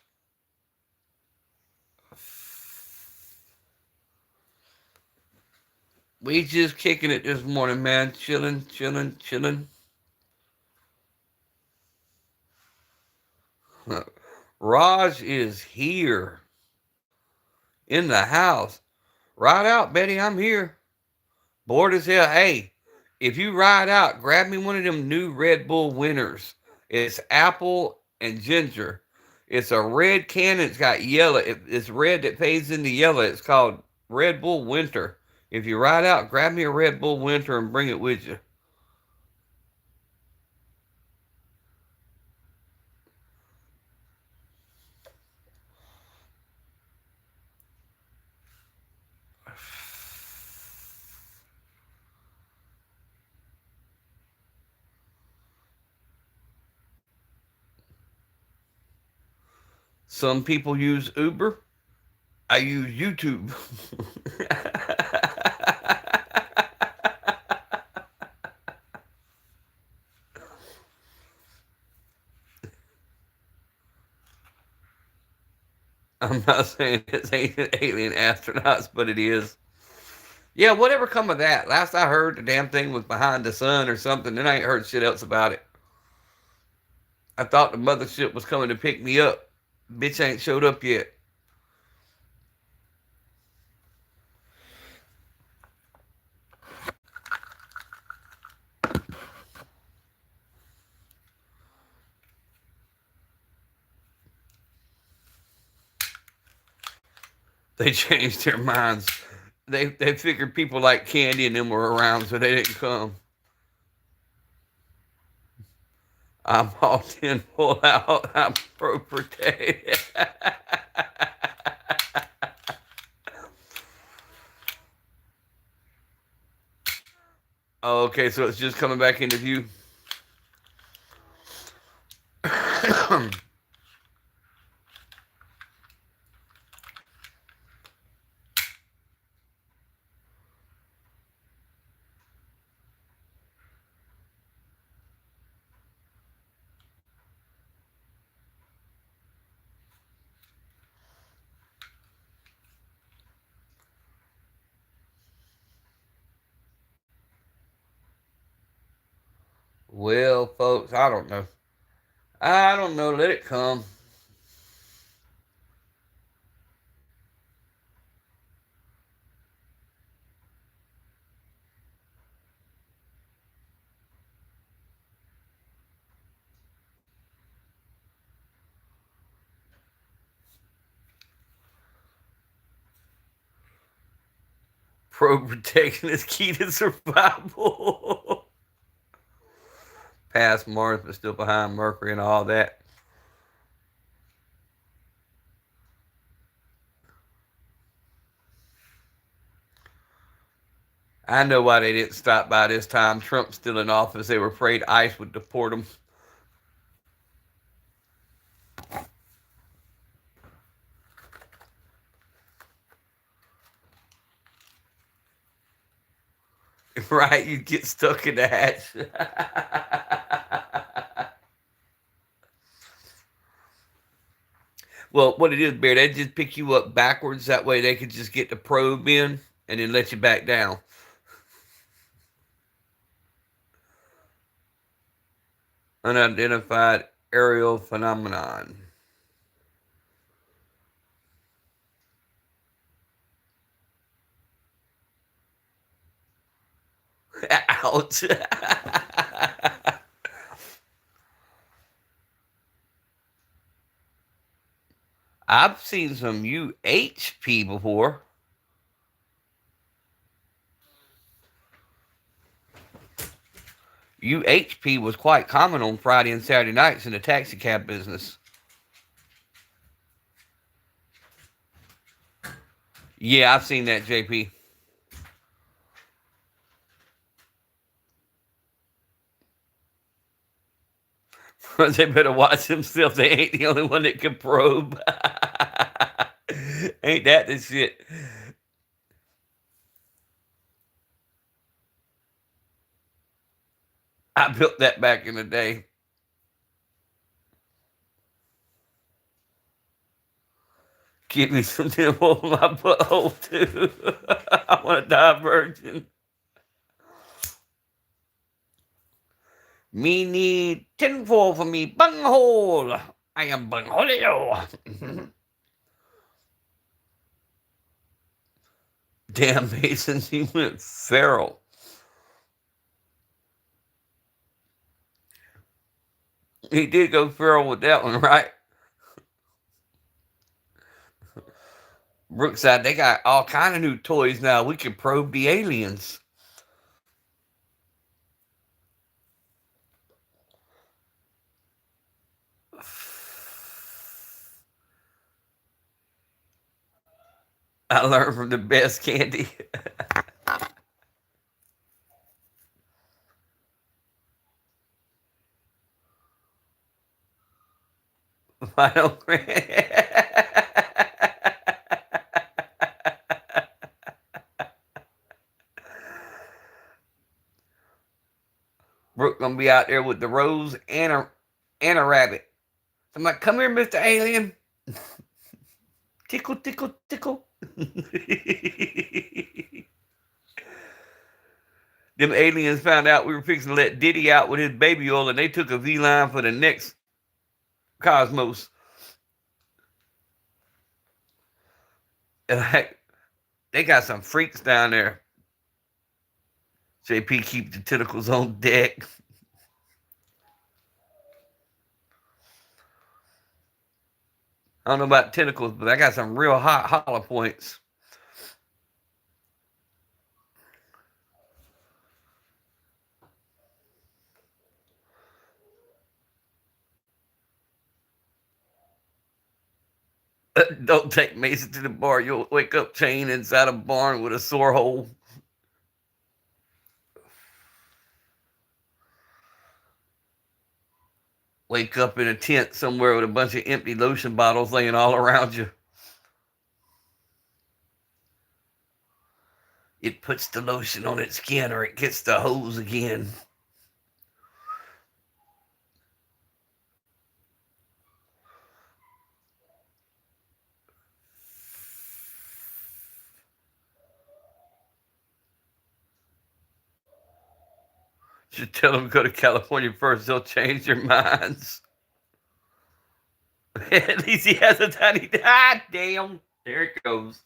We just kicking it this morning, man. Chilling, chilling, chilling. Raj is here in the house. Ride out, Betty. I'm here. Bored as hell. Hey, if you ride out, grab me one of them new Red Bull Winners. It's apple and ginger. It's a red can. It's got yellow. It's red that fades into yellow. It's called Red Bull Winter. If you ride out, grab me a Red Bull Winter and bring it with you. Some people use Uber. I use YouTube. I'm not saying it's alien astronauts, but it is. Yeah, whatever come of that. Last I heard, the damn thing was behind the sun or something. Then I ain't heard shit else about it. I thought the mothership was coming to pick me up. Bitch ain't showed up yet. They changed their minds. They figured people like Candy and them were around, so they didn't come. I'm all in, full out. I'm pro protected. Oh, okay, so it's just coming back into view. Well, folks, I don't know. I don't know. Let it come. Pro protection is key to survival. Past Mars, but still behind Mercury and all that. I know why they didn't stop by this time. Trump's still in office. They were afraid ICE would deport them. Right? You'd get stuck in the hatch. Well, what it is, Bear, they just pick you up backwards. That way they could just get the probe in and then let you back down. Unidentified aerial phenomenon. Ouch. I've seen some UHP before. UHP was quite common on Friday and Saturday nights in the taxi cab business. Yeah, I've seen that, JP. They better watch themselves. They ain't the only one that can probe. Ain't that the shit? I built that back in the day. Give me some nibble on my butthole too. I want to die a virgin. Me need tinfoil for me bunghole. I am bungholio. Damn, Mason, he went feral. He did go feral with that one, right? Brookside, they got all kind of new toys now. We can probe the aliens. I learned from the best candy. Final Brooke gonna be out there with the rose and a rabbit. I'm like, come here, Mr. Alien. Tickle, tickle, tickle. Them aliens found out we were fixing to let Diddy out with his baby oil, and they took a V line for the next Cosmos. And like, they got some freaks down there. JP keep the tentacles on deck. I don't know about tentacles, but I got some real hot hollow points. Don't take Mason to the bar. You'll wake up chained inside a barn with a sore hole. Wake up in a tent somewhere with a bunch of empty lotion bottles laying all around you. It puts the lotion on its skin or it gets the hose again. Should tell them to go to California first. They'll change their minds. At least he has a tiny. Ah, damn. There it goes.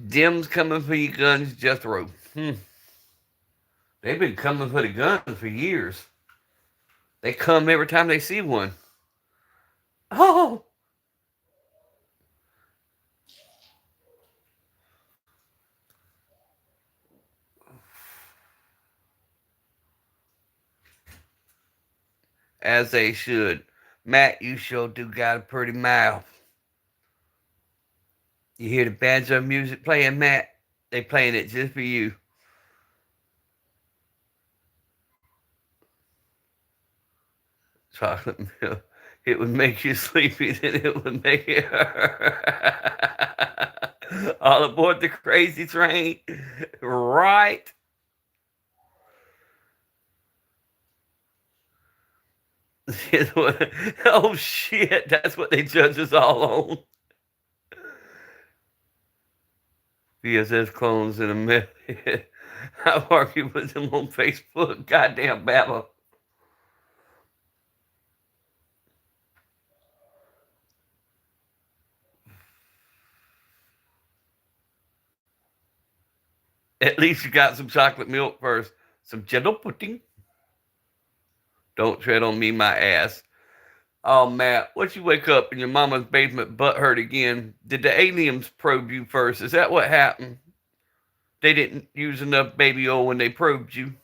Dim's coming for your guns, Jethro. They've been coming for the guns for years. They come every time they see one. Oh, as they should. Matt, you sure do got a pretty mouth. You hear the banjo music playing, Matt? They playing it just for you. Chocolate milk. It would make you sleepy, then it would make it hurt. All aboard the crazy train. Right. Oh shit, that's what they judge us all on. VSS clones in a minute. I've argued with them on Facebook. Goddamn Baba. At least you got some chocolate milk first. Some jello pudding. Don't tread on me, my ass. Oh, Matt, what you wake up in your mama's basement butt hurt again? Did the aliens probe you first? Is that what happened? They didn't use enough baby oil when they probed you.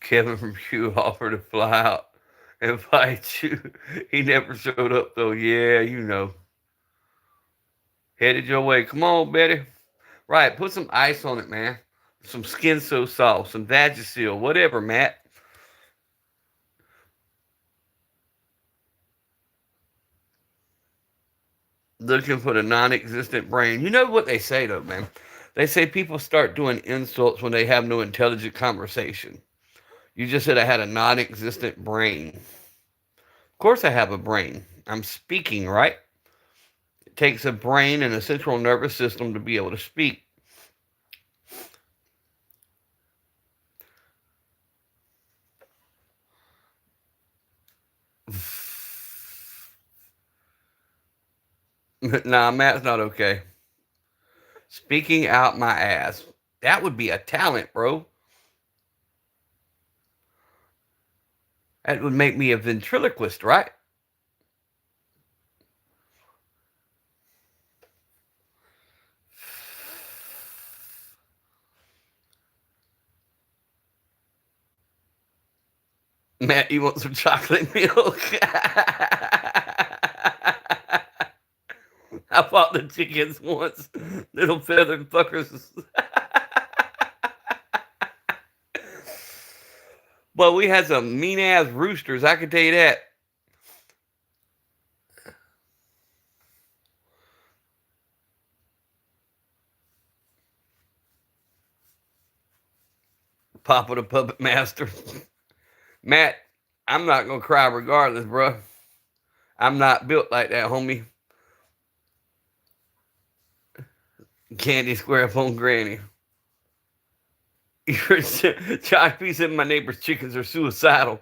Kevin from Hugh offered to fly out and fight you. He never showed up, though. Yeah, you know. Headed your way. Come on, Betty. Right, put some ice on it, man. Some Skin So Soft, some Vagisil, whatever, Matt. Looking for the non existent brain. You know what they say, though, man? They say people start doing insults when they have no intelligent conversation. You just said I had a non existent brain. Of course, I have a brain. I'm speaking, right? It takes a brain and a central nervous system to be able to speak. Nah, Matt's not okay. Speaking out my ass. That would be a talent, bro. That would make me a ventriloquist, right? Matt, you want some chocolate milk? I fought the chickens once. Little feathered fuckers. But we had some mean ass roosters, I can tell you that. Papa the Puppet Master. Matt, I'm not gonna cry regardless, bro. I'm not built like that, homie. Candy square phone granny. Josh P said my neighbor's chickens are suicidal.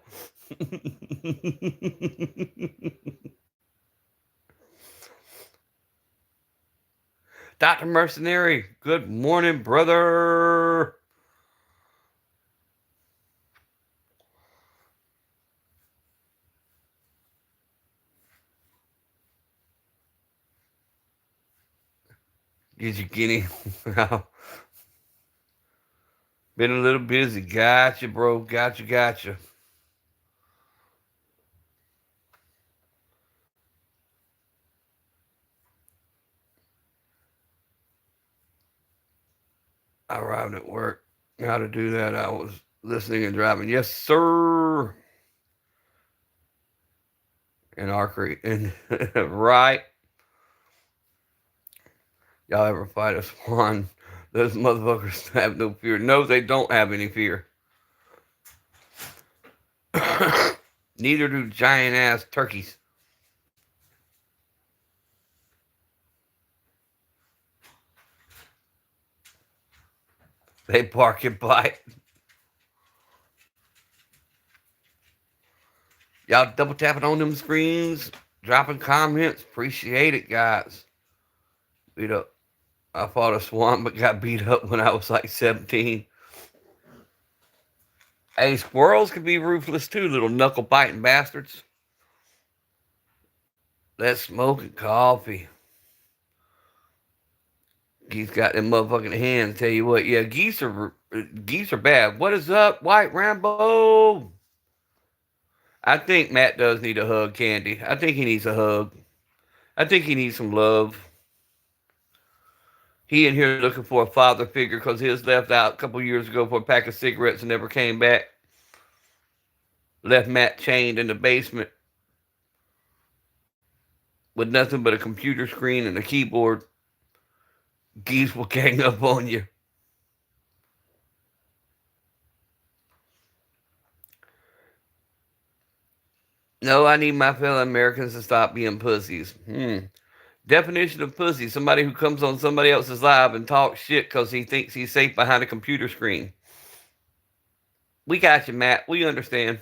Dr. Mercenary, good morning, brother. Get you guinea. Been a little busy. Gotcha, bro. Gotcha. I arrived at work. How to do that? I was listening and driving. Yes, sir. In Archery. And right. Y'all ever fight a swan? Those motherfuckers have no fear. No, they don't have any fear. Neither do giant ass turkeys. They bark and bite. Y'all double tapping on them screens, dropping comments. Appreciate it, guys. Beat up. I fought a swan but got beat up when I was like 17. Hey, squirrels can be ruthless too, little knuckle biting bastards. That's smoking coffee. Geese got them motherfucking hands. Tell you what, yeah, geese are bad. What is up, White Rambo? I think Matt does need a hug, Candy. I think he needs a hug. I think he needs some love. He in here looking for a father figure because his left out a couple years ago for a pack of cigarettes and never came back. Left Matt chained in the basement with nothing but a computer screen and a keyboard. Geese will gang up on you. No, I need my fellow Americans to stop being pussies. Definition of pussy: somebody who comes on somebody else's live and talks shit because he thinks he's safe behind a computer screen. We got you, Matt. We understand.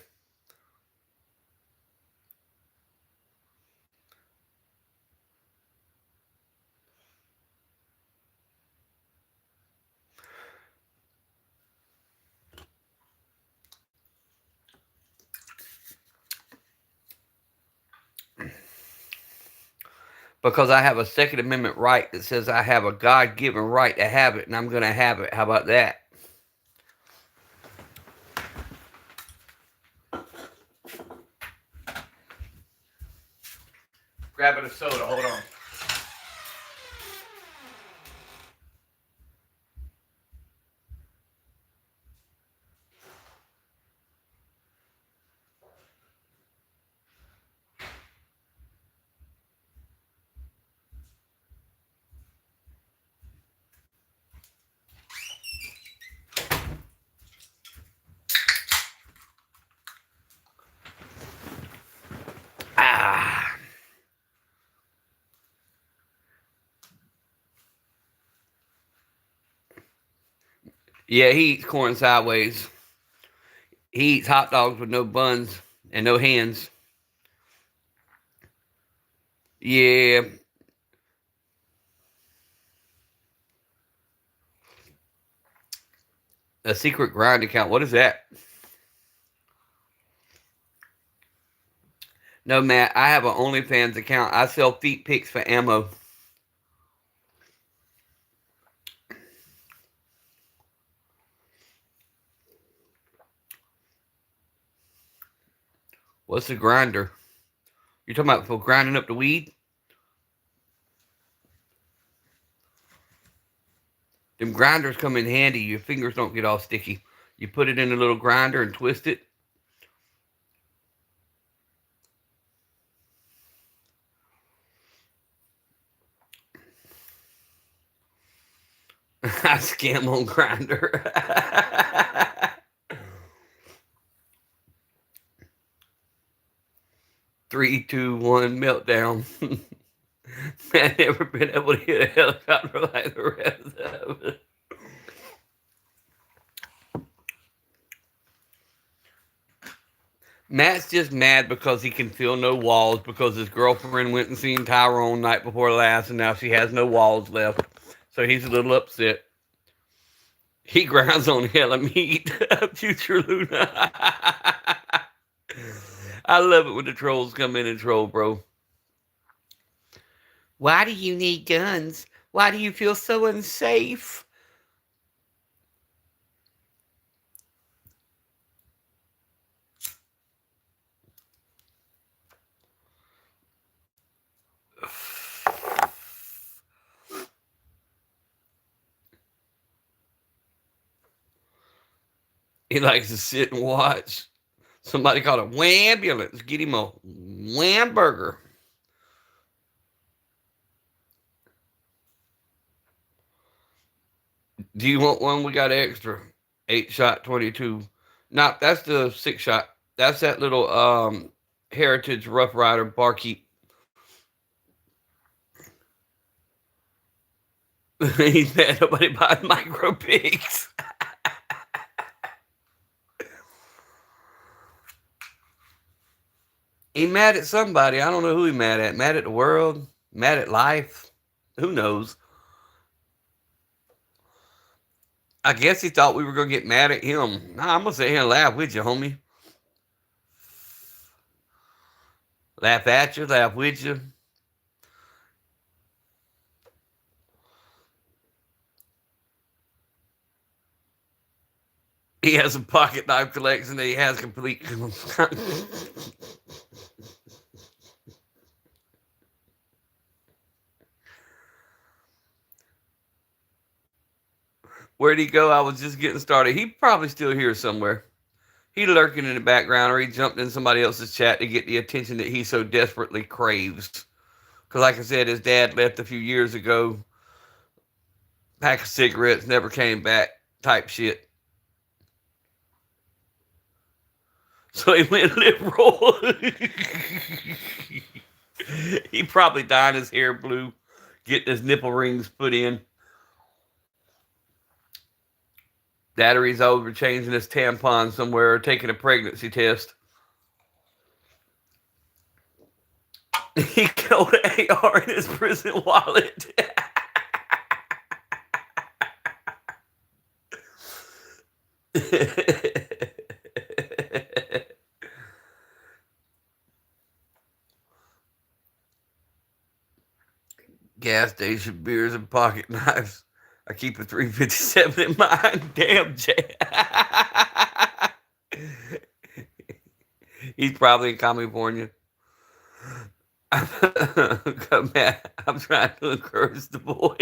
Because I have a Second Amendment right that says I have a God given right to have it, and I'm going to have it. How about that? Grabbing a soda. Hold on. Yeah, he eats corn sideways. He eats hot dogs with no buns and no hands. Yeah, a secret grind account. What is that? No, Matt, I have an OnlyFans account. I sell feet pics for ammo. What's a grinder? You talking about for grinding up the weed? Them grinders come in handy. Your fingers don't get all sticky. You put it in a little grinder and twist it. I scam on grinder. 3, 2, 1, meltdown. Man, never been able to hit a helicopter like the rest of it. Matt's just mad because he can feel no walls because his girlfriend went and seen Tyrone night before last and now she has no walls left. So he's a little upset. He grinds on hella meat. Future Luna. I love it when the trolls come in and troll, bro. Why do you need guns? Why do you feel so unsafe? He likes to sit and watch. Somebody called a wambulance. Get him a wham burger. Do you want one? We got extra. 8-shot 22. Nah, that's the 6-shot. That's that little Heritage Rough Rider barkeep. He's mad nobody buys micro pigs. He mad at somebody. I don't know who he mad at. Mad at the world? Mad at life? Who knows? I guess he thought we were gonna get mad at him. Nah, I'm gonna sit here and laugh with you, homie. Laugh at you, laugh with you. He has a pocket knife collection that he has complete. Where'd he go? I was just getting started. He probably still here somewhere. He lurking in the background, or he jumped in somebody else's chat to get the attention that he so desperately craves. Because, like I said, his dad left a few years ago. Pack of cigarettes, never came back, type shit. So he went liberal. He probably dyed his hair blue, getting his nipple rings put in. Batteries over changing his tampon somewhere or taking a pregnancy test. He killed an AR in his prison wallet. Gas station beers and pocket knives. I keep a 357 in mine. Damn, Jay. He's probably in California. Man, I'm trying to encourage the boy.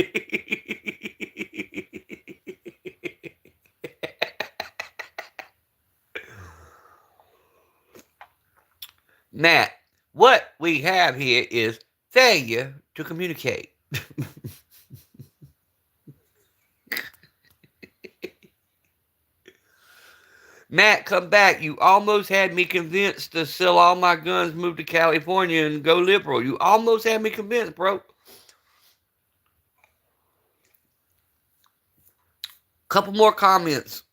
Matt, what we have here is failure to communicate. Matt, come back. You almost had me convinced to sell all my guns, move to California, and go liberal. You almost had me convinced, bro. Couple more comments.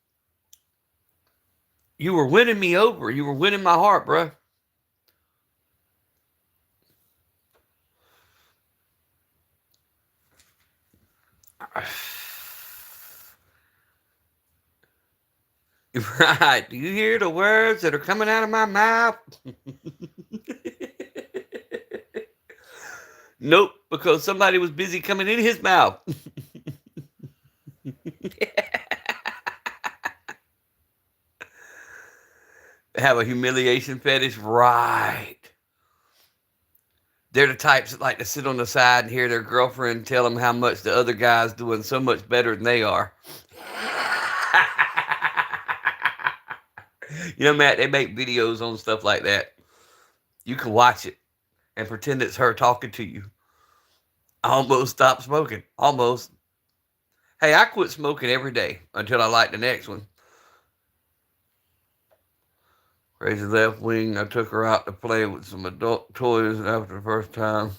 You were winning me over. You were winning my heart, bro. Right. Do you hear the words that are coming out of my mouth? Nope, because somebody was busy coming in his mouth. Have a humiliation fetish? Right. They're the types that like to sit on the side and hear their girlfriend tell them how much the other guy's doing so much better than they are. You know, Matt, they make videos on stuff like that. You can watch it and pretend it's her talking to you. I almost stopped smoking. Almost. Hey, I quit smoking every day until I like the next one. Crazy left wing. I took her out to play with some adult toys, and after the first time,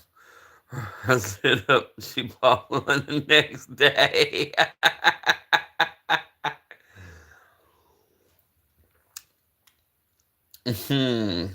I sit up. She bought one the next day. Hmm.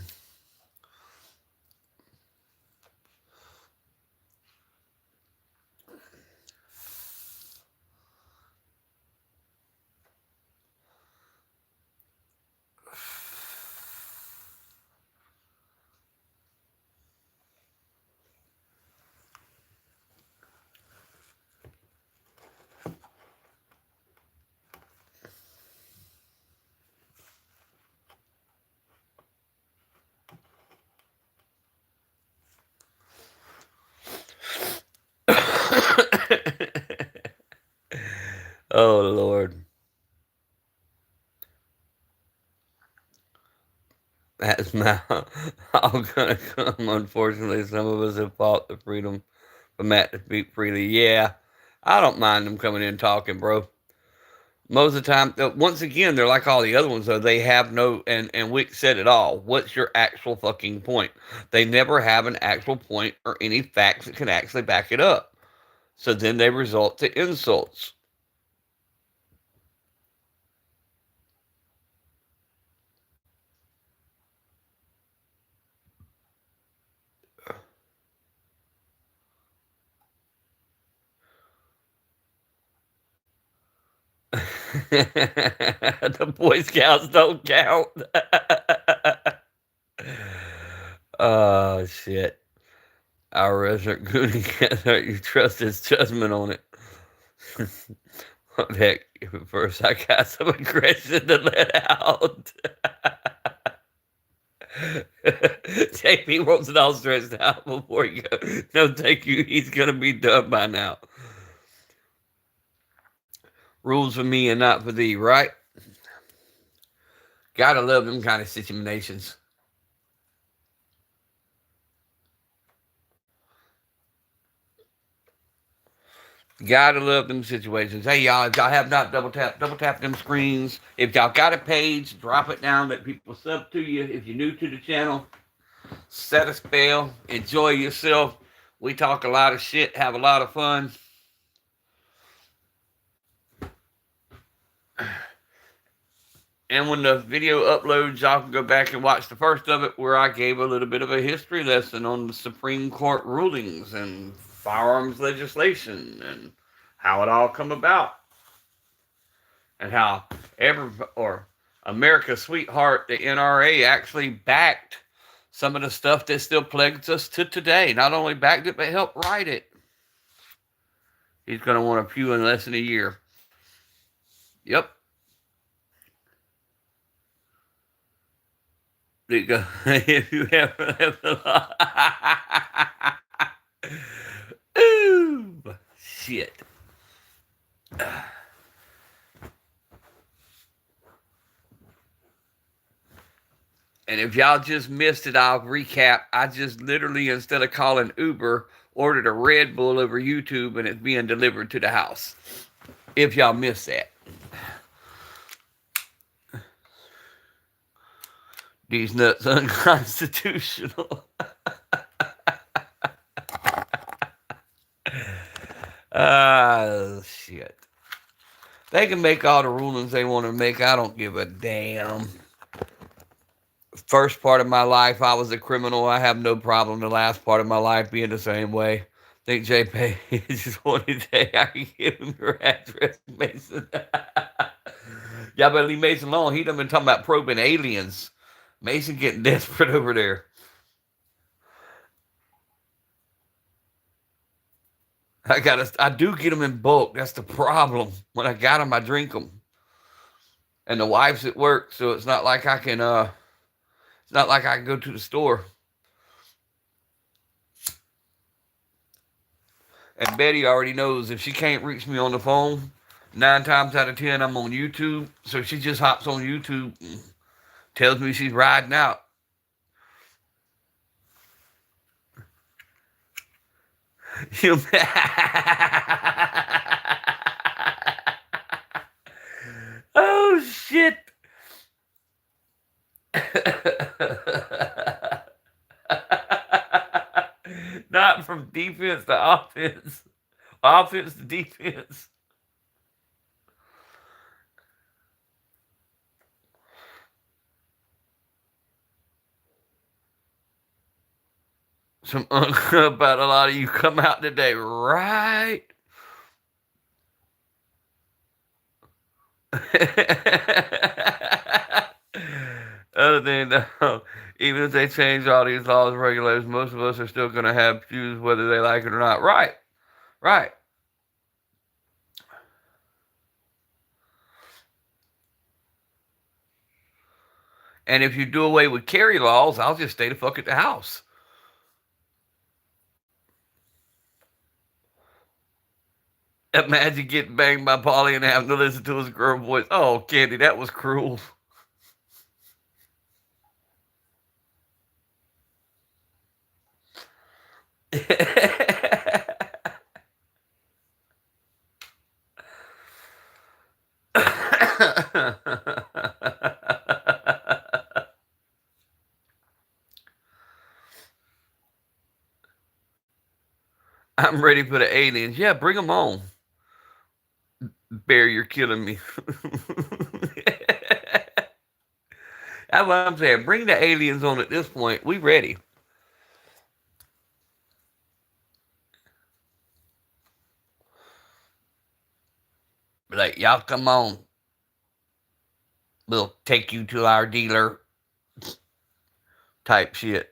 Oh Lord, that's now all gonna come. Unfortunately, some of us have fought the freedom for Matt to speak freely. Yeah, I don't mind them coming in talking, bro. Most of the time, once again, they're like all the other ones, though. They have no, and Wick said it all. What's your actual fucking point? They never have an actual point or any facts that can actually back it up. So then they resort to insults. The Boy Scouts don't count. Oh, shit. Our resident Goonie, you trust his judgment on it. Heck, at first I got some aggression to let out. JP wants it all stretched out before you go. No, thank you. He's going to be done by now. Rules for me and not for thee, right? Gotta love them kind of situations. Gotta love them situations. Hey, y'all, if y'all have not double tap them screens. If y'all got a page, drop it down. Let people sub to you. If you're new to the channel, set a spell. Enjoy yourself. We talk a lot of shit, have a lot of fun. And when the video uploads, y'all can go back and watch the first of it where I gave a little bit of a history lesson on the Supreme Court rulings and firearms legislation and how it all come about. And how America's sweetheart, the NRA, actually backed some of the stuff that still plagues us to today. Not only backed it, but helped write it. He's going to want a pew in less than a year. Yep. If you ever ooh, shit. And if y'all just missed it, I'll recap. I just literally, instead of calling Uber, ordered a Red Bull over YouTube and it's being delivered to the house. If y'all missed that. These nuts unconstitutional. Ah, shit. They can make all the rulings they want to make. I don't give a damn. First part of my life, I was a criminal. I have no problem the last part of my life being the same way. I think JP just wanted to say I can give him your address, Mason. Y'all better leave Mason alone. He done been talking about probing aliens. Mason getting desperate over there. I do get them in bulk. That's the problem. When I got them, I drink them. And the wife's at work, so it's not like I can. It's not like I can go to the store. And Betty already knows if she can't reach me on the phone, 9 times out of 10, I'm on YouTube. So she just hops on YouTube and tells me she's riding out. You oh shit. Not from defense to offense. Offense to defense. Some about a lot of you come out today, right? Other thing, though, even if they change all these laws and regulations, most of us are still going to have shoes whether they like it or not. Right, right. And if you do away with carry laws, I'll just stay the fuck at the house. Imagine getting banged by Polly and having to listen to his girl voice. Oh, Candy, that was cruel. I'm ready for the aliens. Yeah, bring them on. Bear, you're killing me. That's what I'm saying. Bring the aliens on at this point. We ready. Like, y'all come on. We'll take you to our dealer type shit.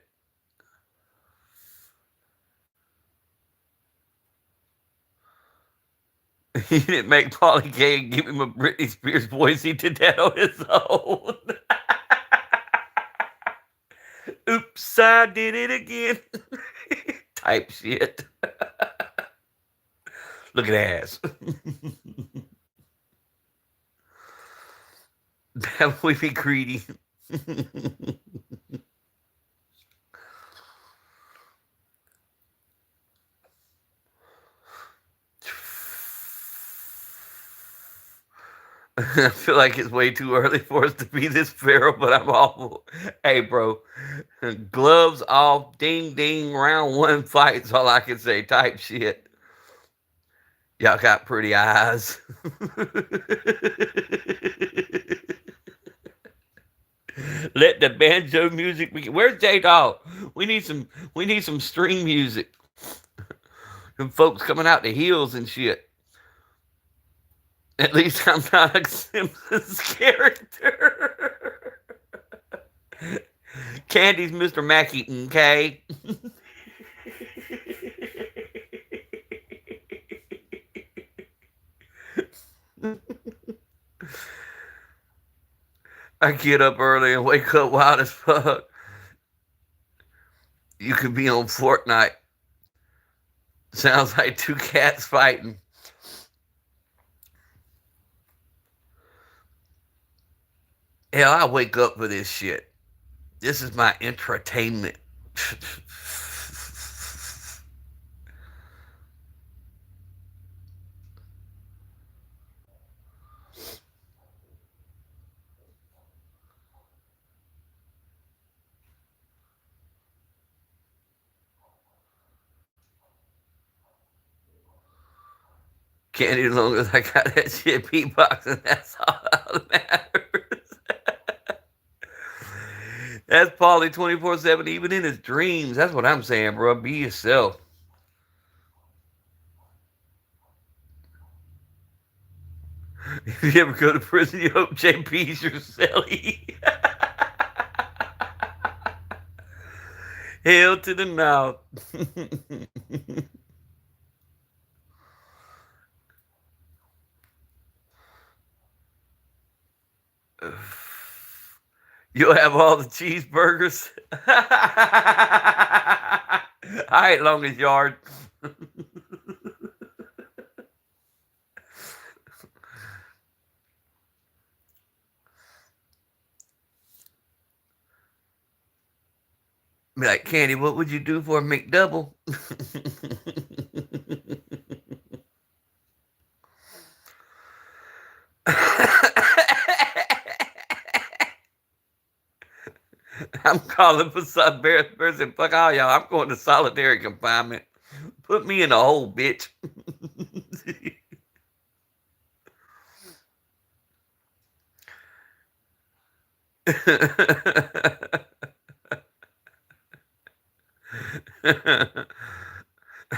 He didn't make Polly K and give him a Britney Spears voice. He did that on his own. Oops, I did it again. Type shit. Look at ass. That would be greedy. I feel like it's way too early for us to be this feral, but I'm awful. Hey, bro, gloves off, ding ding, round one fights. All I can say, type shit. Y'all got pretty eyes. Let the banjo music begin. Where's J Dog? We need some. We need some string music. Some folks coming out the heels and shit. At least I'm not a Simpsons character. Candy's Mr. Mackey, okay? I get up early and wake up wild as fuck. You could be on Fortnite. Sounds like two cats fighting. Hell, I wake up for this shit. This is my entertainment. Candy, as long as I got that shit beatboxing, that's all that matters. That's Paulie 24/7, even in his dreams. That's what I'm saying, bro. Be yourself. If you ever go to prison, you hope JP's your celly. Hell to the no. You'll have all the cheeseburgers. I ain't longest yard. Be like, Candy, what would you do for a McDouble? I'm calling for some person. Fuck all y'all. I'm going to solitary confinement. Put me in a hole, bitch.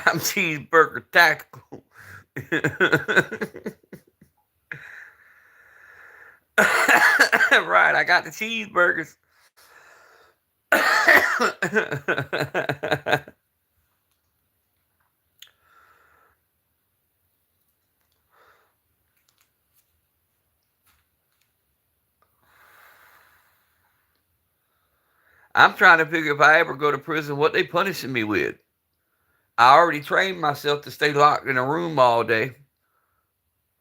I'm cheeseburger tactical. Right, I got the cheeseburgers. I'm trying to figure if I ever go to prison, what they punishing me with. I already trained myself to stay locked in a room all day.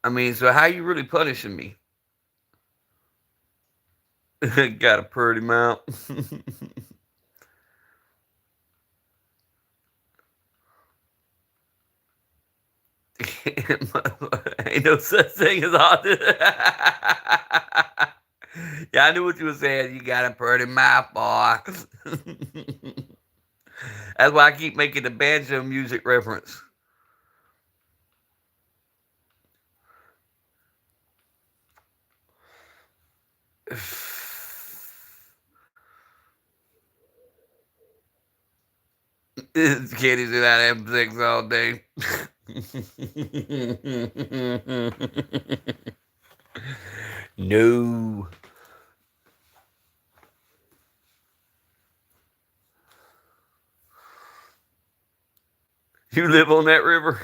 I mean, so how you really punishing me? Got a pretty mouth. Ain't no such thing as autism. Yeah, I knew what you were saying. You got a pretty mouth, boy. That's why I keep making the banjo music reference. Kitties that I have sex all day. No. You live on that river?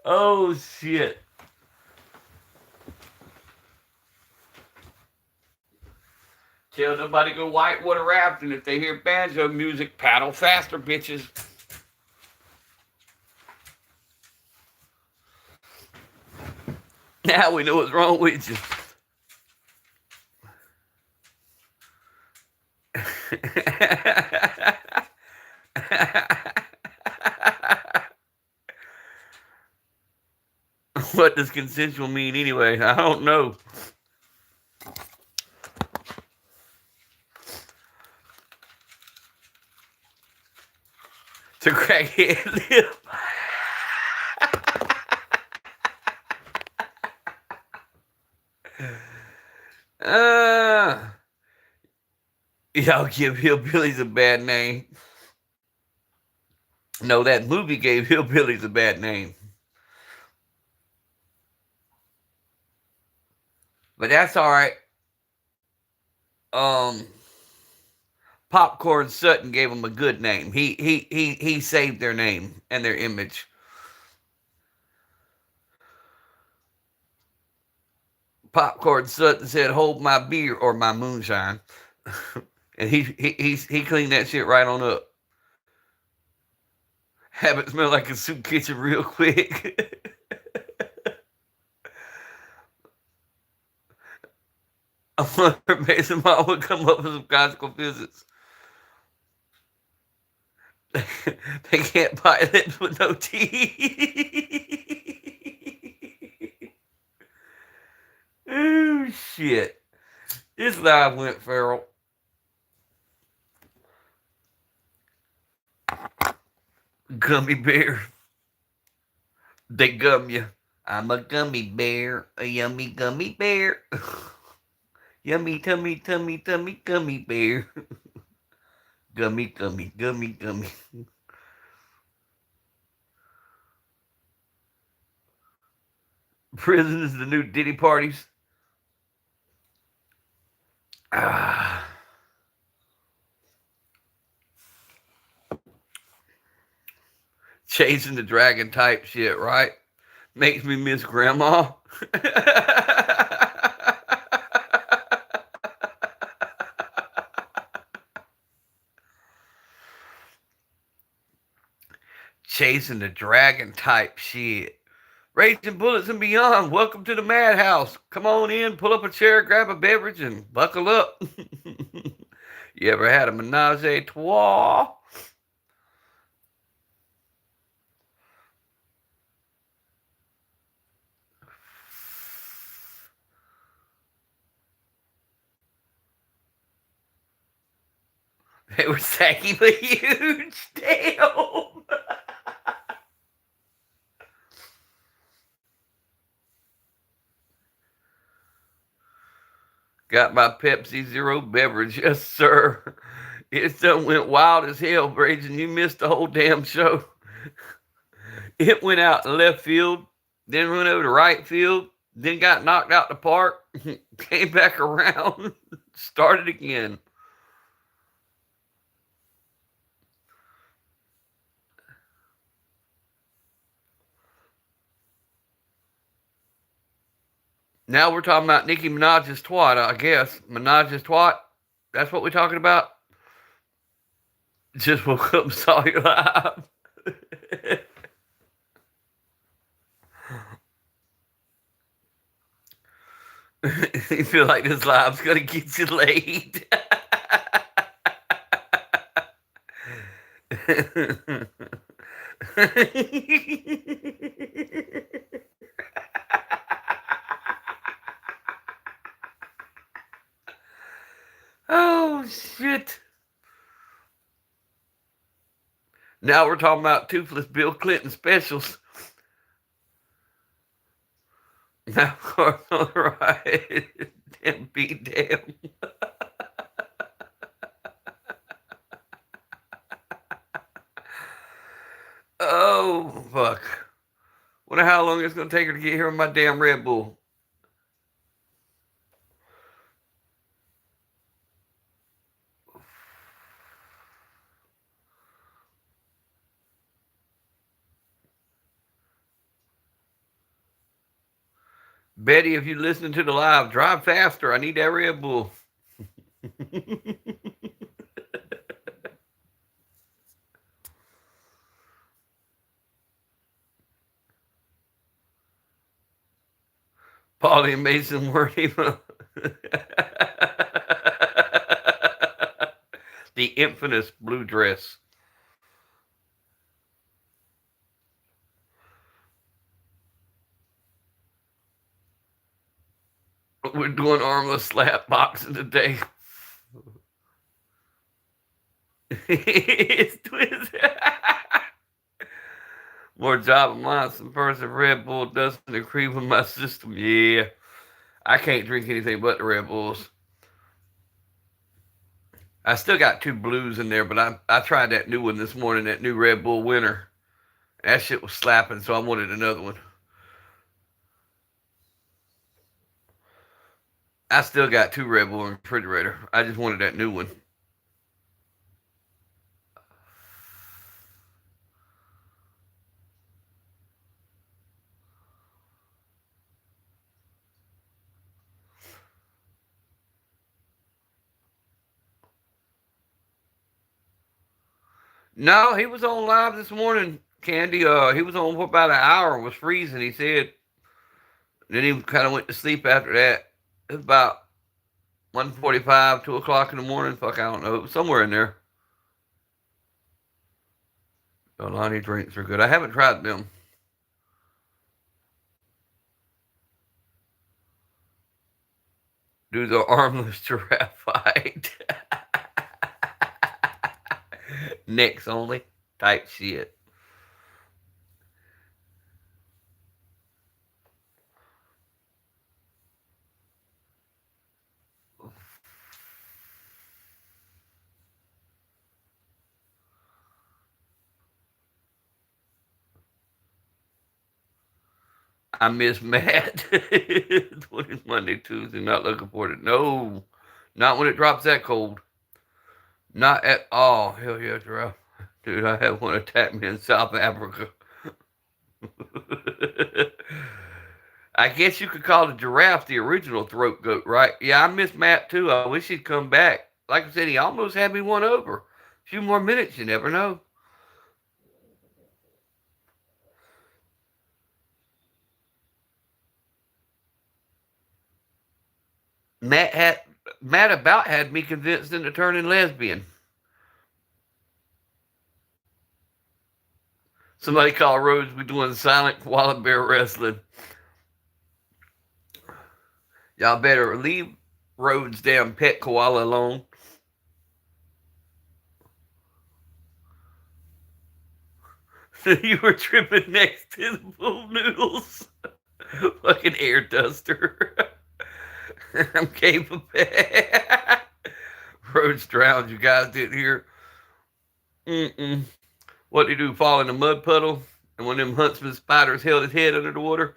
Oh, shit. Tell nobody go whitewater rafting. If they hear banjo music, paddle faster, bitches. Now we know what's wrong with you. What does consensual mean anyway? I don't know. To crackhead lip. uh, y'all give hillbillies a bad name. No, that movie gave hillbillies a bad name. But that's all right. Um, Popcorn Sutton gave them a good name. He saved their name and their image. Popcorn Sutton said, "Hold my beer or my moonshine," and he cleaned that shit right on up. Have it smell like a soup kitchen real quick. I wonder if Mason Mom would come up with some conjugal physics. They can't buy lips with no teeth. Oh shit! This live went feral. Gummy bear. They gum you. I'm a gummy bear, a yummy gummy bear. Yummy tummy, tummy, tummy, gummy bear. Gummy, gummy, gummy, gummy. Prison is the new Diddy parties. Ah, chasing the dragon type shit, right? Makes me miss grandma. Chasing the dragon type shit. Raging Bullets and Beyond, welcome to the madhouse. Come on in, pull up a chair, grab a beverage, and buckle up. You ever had a menage a trois? They were saggy but huge. Damn. Got my Pepsi Zero beverage, yes sir. It done went wild as hell, Raging. You missed the whole damn show. It went out in left field, then went over to right field, then got knocked out the park, came back around, started again. Now we're talking about Nicki Minaj's twat, I guess. Minaj's twat? That's what we're talking about? Just woke up and saw you live. You feel like this live's gonna get you laid. Oh shit. Now we're talking about toothless Bill Clinton specials. Now, all right. Damn, be damn. Oh, fuck. Wonder how long it's going to take her to get here with my damn Red Bull. Betty, if you're listening to the live, drive faster. I need that Red Bull. Paulie and Mason weren't even. The infamous blue dress. We're doing armless slap boxing today. It's twisted. More job of mine, some person Red Bull doesn't agree with my system. Yeah, I can't drink anything but the Red Bulls. I still got two blues in there, but I tried that new one this morning, that new Red Bull Winter. That shit was slapping, so I wanted another one. I still got two Red Bull in the refrigerator. I just wanted that new one. No, he was on live this morning, Candy. He was on for about an hour. Was freezing. He said. Then he kind of went to sleep after that. It was about 1:45, 2 o'clock in the morning. Fuck, I don't know. Somewhere in there. Lonnie drinks are good. I haven't tried them. Do the armless giraffe fight. Necks only type shit. I miss Matt. 20 Monday, Tuesday. Not looking forward to it. No, not when it drops that cold. Not at all. Hell yeah, Giraffe. Dude, I had one attack me in South Africa. I guess you could call the giraffe the original throat goat, right? Yeah, I miss Matt too. I wish he'd come back. Like I said, he almost had me one over. A few more minutes, you never know. Matt had Matt about had me convinced into turning lesbian. Somebody call Rhodes. We doing silent koala bear wrestling. Y'all better leave Rhodes' damn pet koala alone. You were tripping next to the pool noodles. Fucking air duster. I'm capable. Rhodes drowned. You guys didn't hear. Mm-mm. What did he do? Fall in a mud puddle? And one of them huntsman spiders held his head under the water.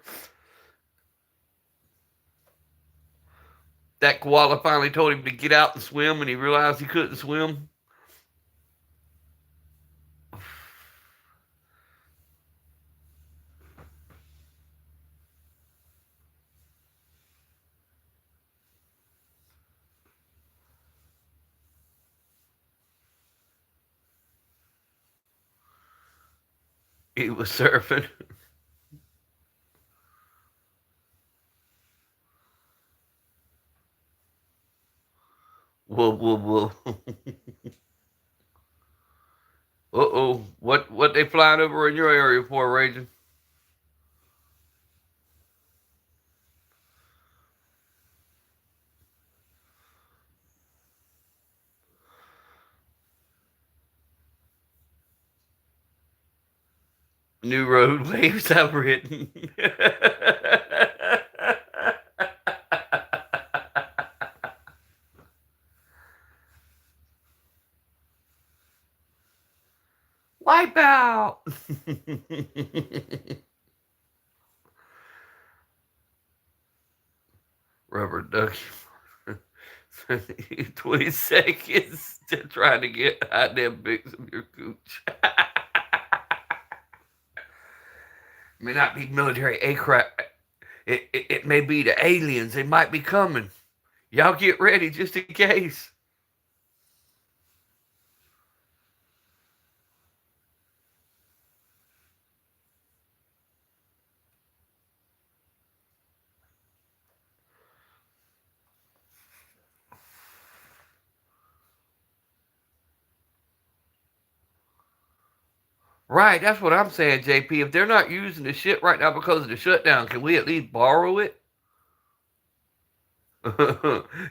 That koala finally told him to get out and swim, and he realized he couldn't swim. He was surfing. Whoa, whoa, whoa. Uh-oh. What they flying over in your area for, Raging? New road waves I've written. Wipe out. Rubber ducky. 20 seconds to trying to get hot damn pics of your cooch. May not be military aircraft. It may be the aliens. They might be coming. Y'all get ready just in case. Right, that's what I'm saying, JP. If they're not using the shit right now because of the shutdown, can we at least borrow it?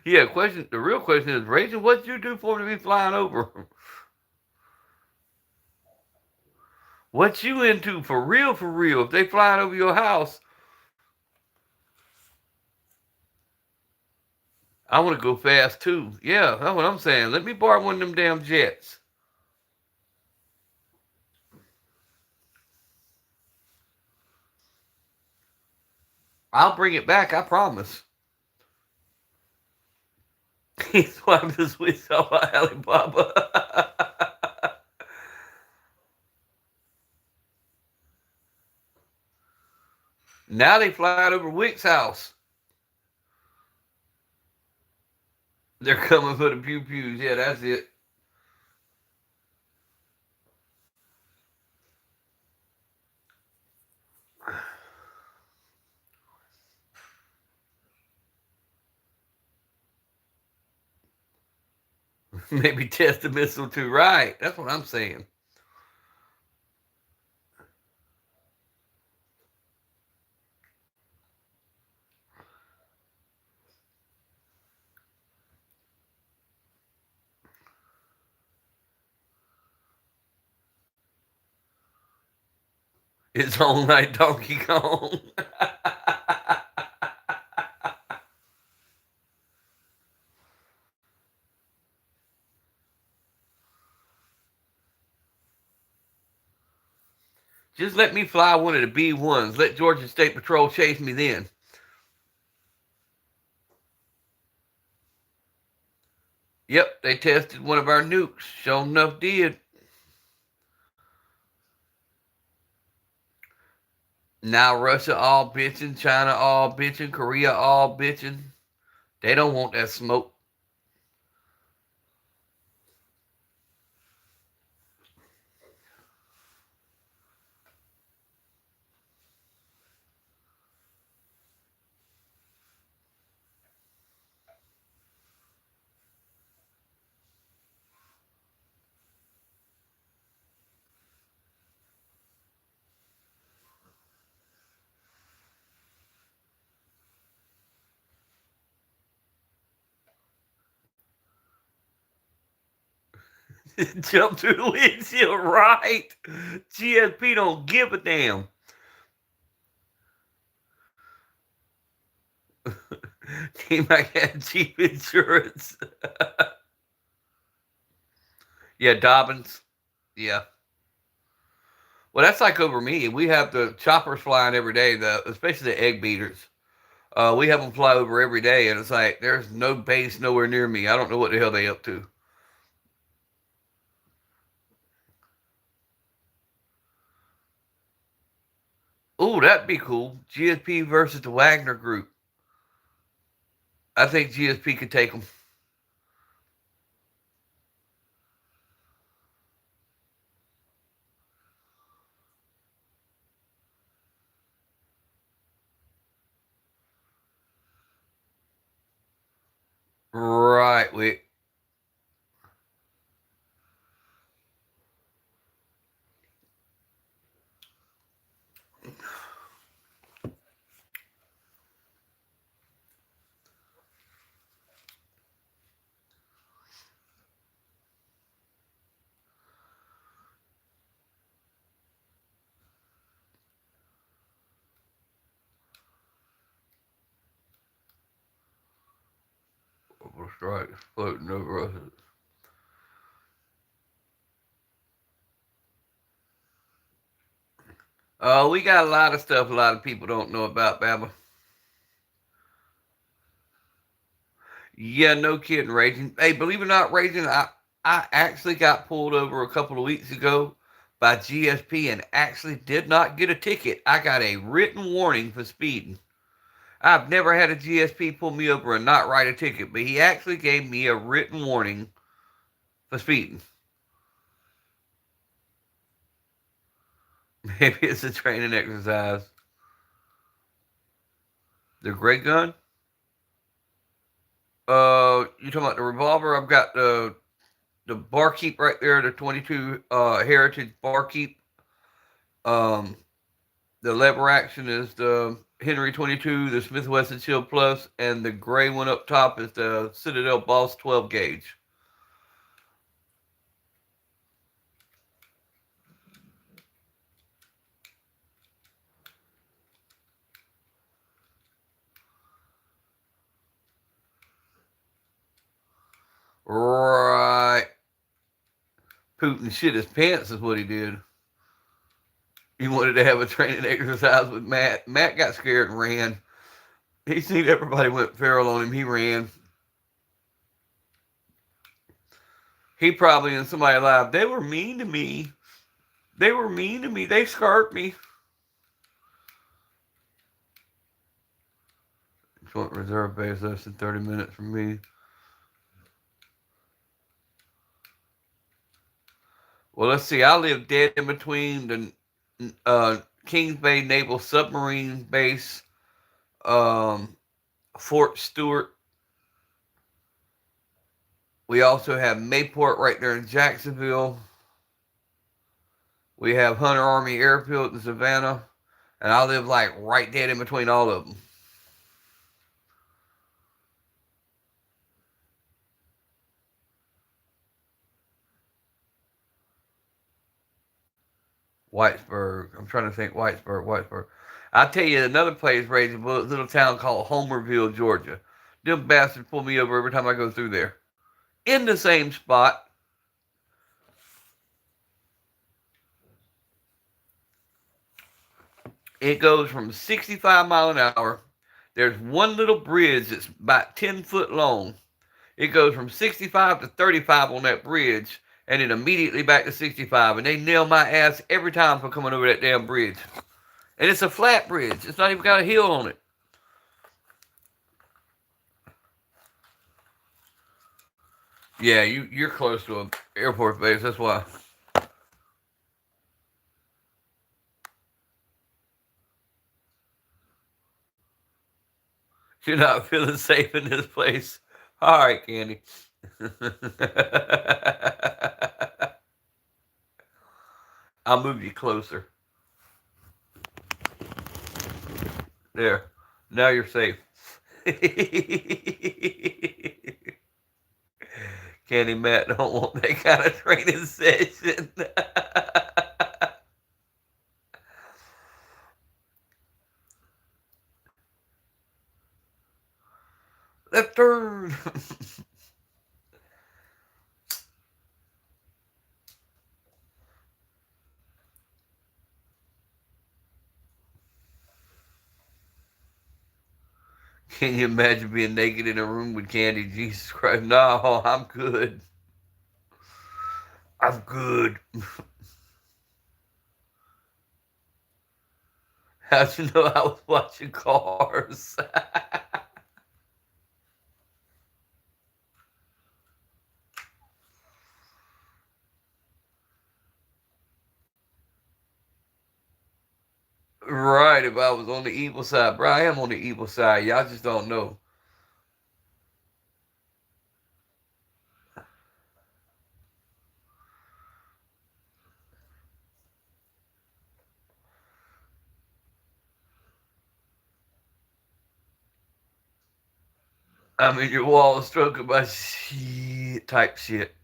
Yeah, question. The real question is, Rachel, what'd you do for them to be flying over? What you into for real? For real? If they flying over your house, I want to go fast too. Yeah, that's what I'm saying. Let me borrow one of them damn jets. I'll bring it back. I promise. He swapped the switch off of Alibaba. Now they flying over Wick's house. They're coming for the pew pews. Yeah, that's it. Maybe test the missile too. Right. That's what I'm saying. It's on like Donkey Kong. Just let me fly one of the B-1s. Let Georgia State Patrol chase me then. Yep, they tested one of our nukes. Sure enough did. Now Russia all bitching, China all bitching, Korea all bitching. They don't want that smoke. Jump to the windshield, right? GSP don't give a damn. T-Mac had cheap insurance. Yeah, Dobbins. Yeah. Well, that's like over me. We have the choppers flying every day, especially the egg beaters. We have them fly over every day, and it's like there's no base nowhere near me. I don't know what the hell they up to. Ooh, that'd be cool. GSP versus the Wagner Group. I think GSP could take them. Right, we. Strike floating over us. We got a lot of stuff a lot of people don't know about Bama. Yeah, no kidding, Raging. Hey, believe it or not, Raging, I actually got pulled over a couple of weeks ago by GSP and actually did not get a ticket. I got a written warning for speeding. I've never had a GSP pull me over and not write a ticket, but he actually gave me a written warning for speeding. Maybe it's a training exercise. The gray gun? You talking about the revolver? I've got the barkeep right there, the 22 Heritage barkeep. Um, the lever action is the Henry 22, the Smith Wesson Shield Plus, and the gray one up top is the Citadel Boss 12 gauge. Right. Putin shit his pants is what he did. He wanted to have a training exercise with Matt. Matt got scared and ran. He seen everybody went feral on him. He ran. He probably in somebody alive. They were mean to me. They were mean to me. They scarred me. Joint reserve base less than 30 minutes from me. Well, let's see. I live dead in between the Kings Bay Naval Submarine Base, um, Fort Stewart. We also have Mayport right there in Jacksonville. We have Hunter Army Airfield in Savannah. And I live like right dead in between all of them. Whitesburg. I'm trying to think Whitesburg. I'll tell you another place, raising a little town called Homerville, Georgia. Them bastards pull me over every time I go through there. In the same spot. It goes from 65 mile an hour. There's one little bridge that's about 10 foot long. It goes from 65 to 35 on that bridge, and then immediately back to 65. And they nail my ass every time for coming over that damn bridge. And it's a flat bridge. It's not even got a hill on it. Yeah, you're close to an airport base. That's why you're not feeling safe in this place. All right, Candy. I'll move you closer. There. Now you're safe. Candy Matt don't want that kind of training session. Left turn. Can you imagine being naked in a room with Candy? Jesus Christ. No, I'm good. I'm good. How'd you know I was watching Cars? Right, if I was on the evil side. Bro, I am on the evil side. Y'all just don't know. I'm in your wall stroking my shit type shit.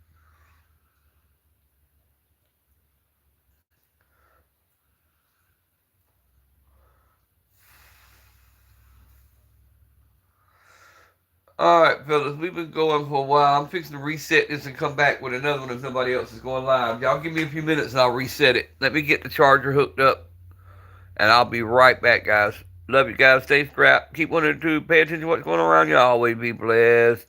All right, fellas, we've been going for a while. I'm fixing to reset this and come back with another one if somebody else is going live. Y'all give me a few minutes and I'll reset it. Let me get the charger hooked up and I'll be right back, guys. Love you guys. Stay strapped. Keep wanting to pay attention to what's going on around you. Always be blessed.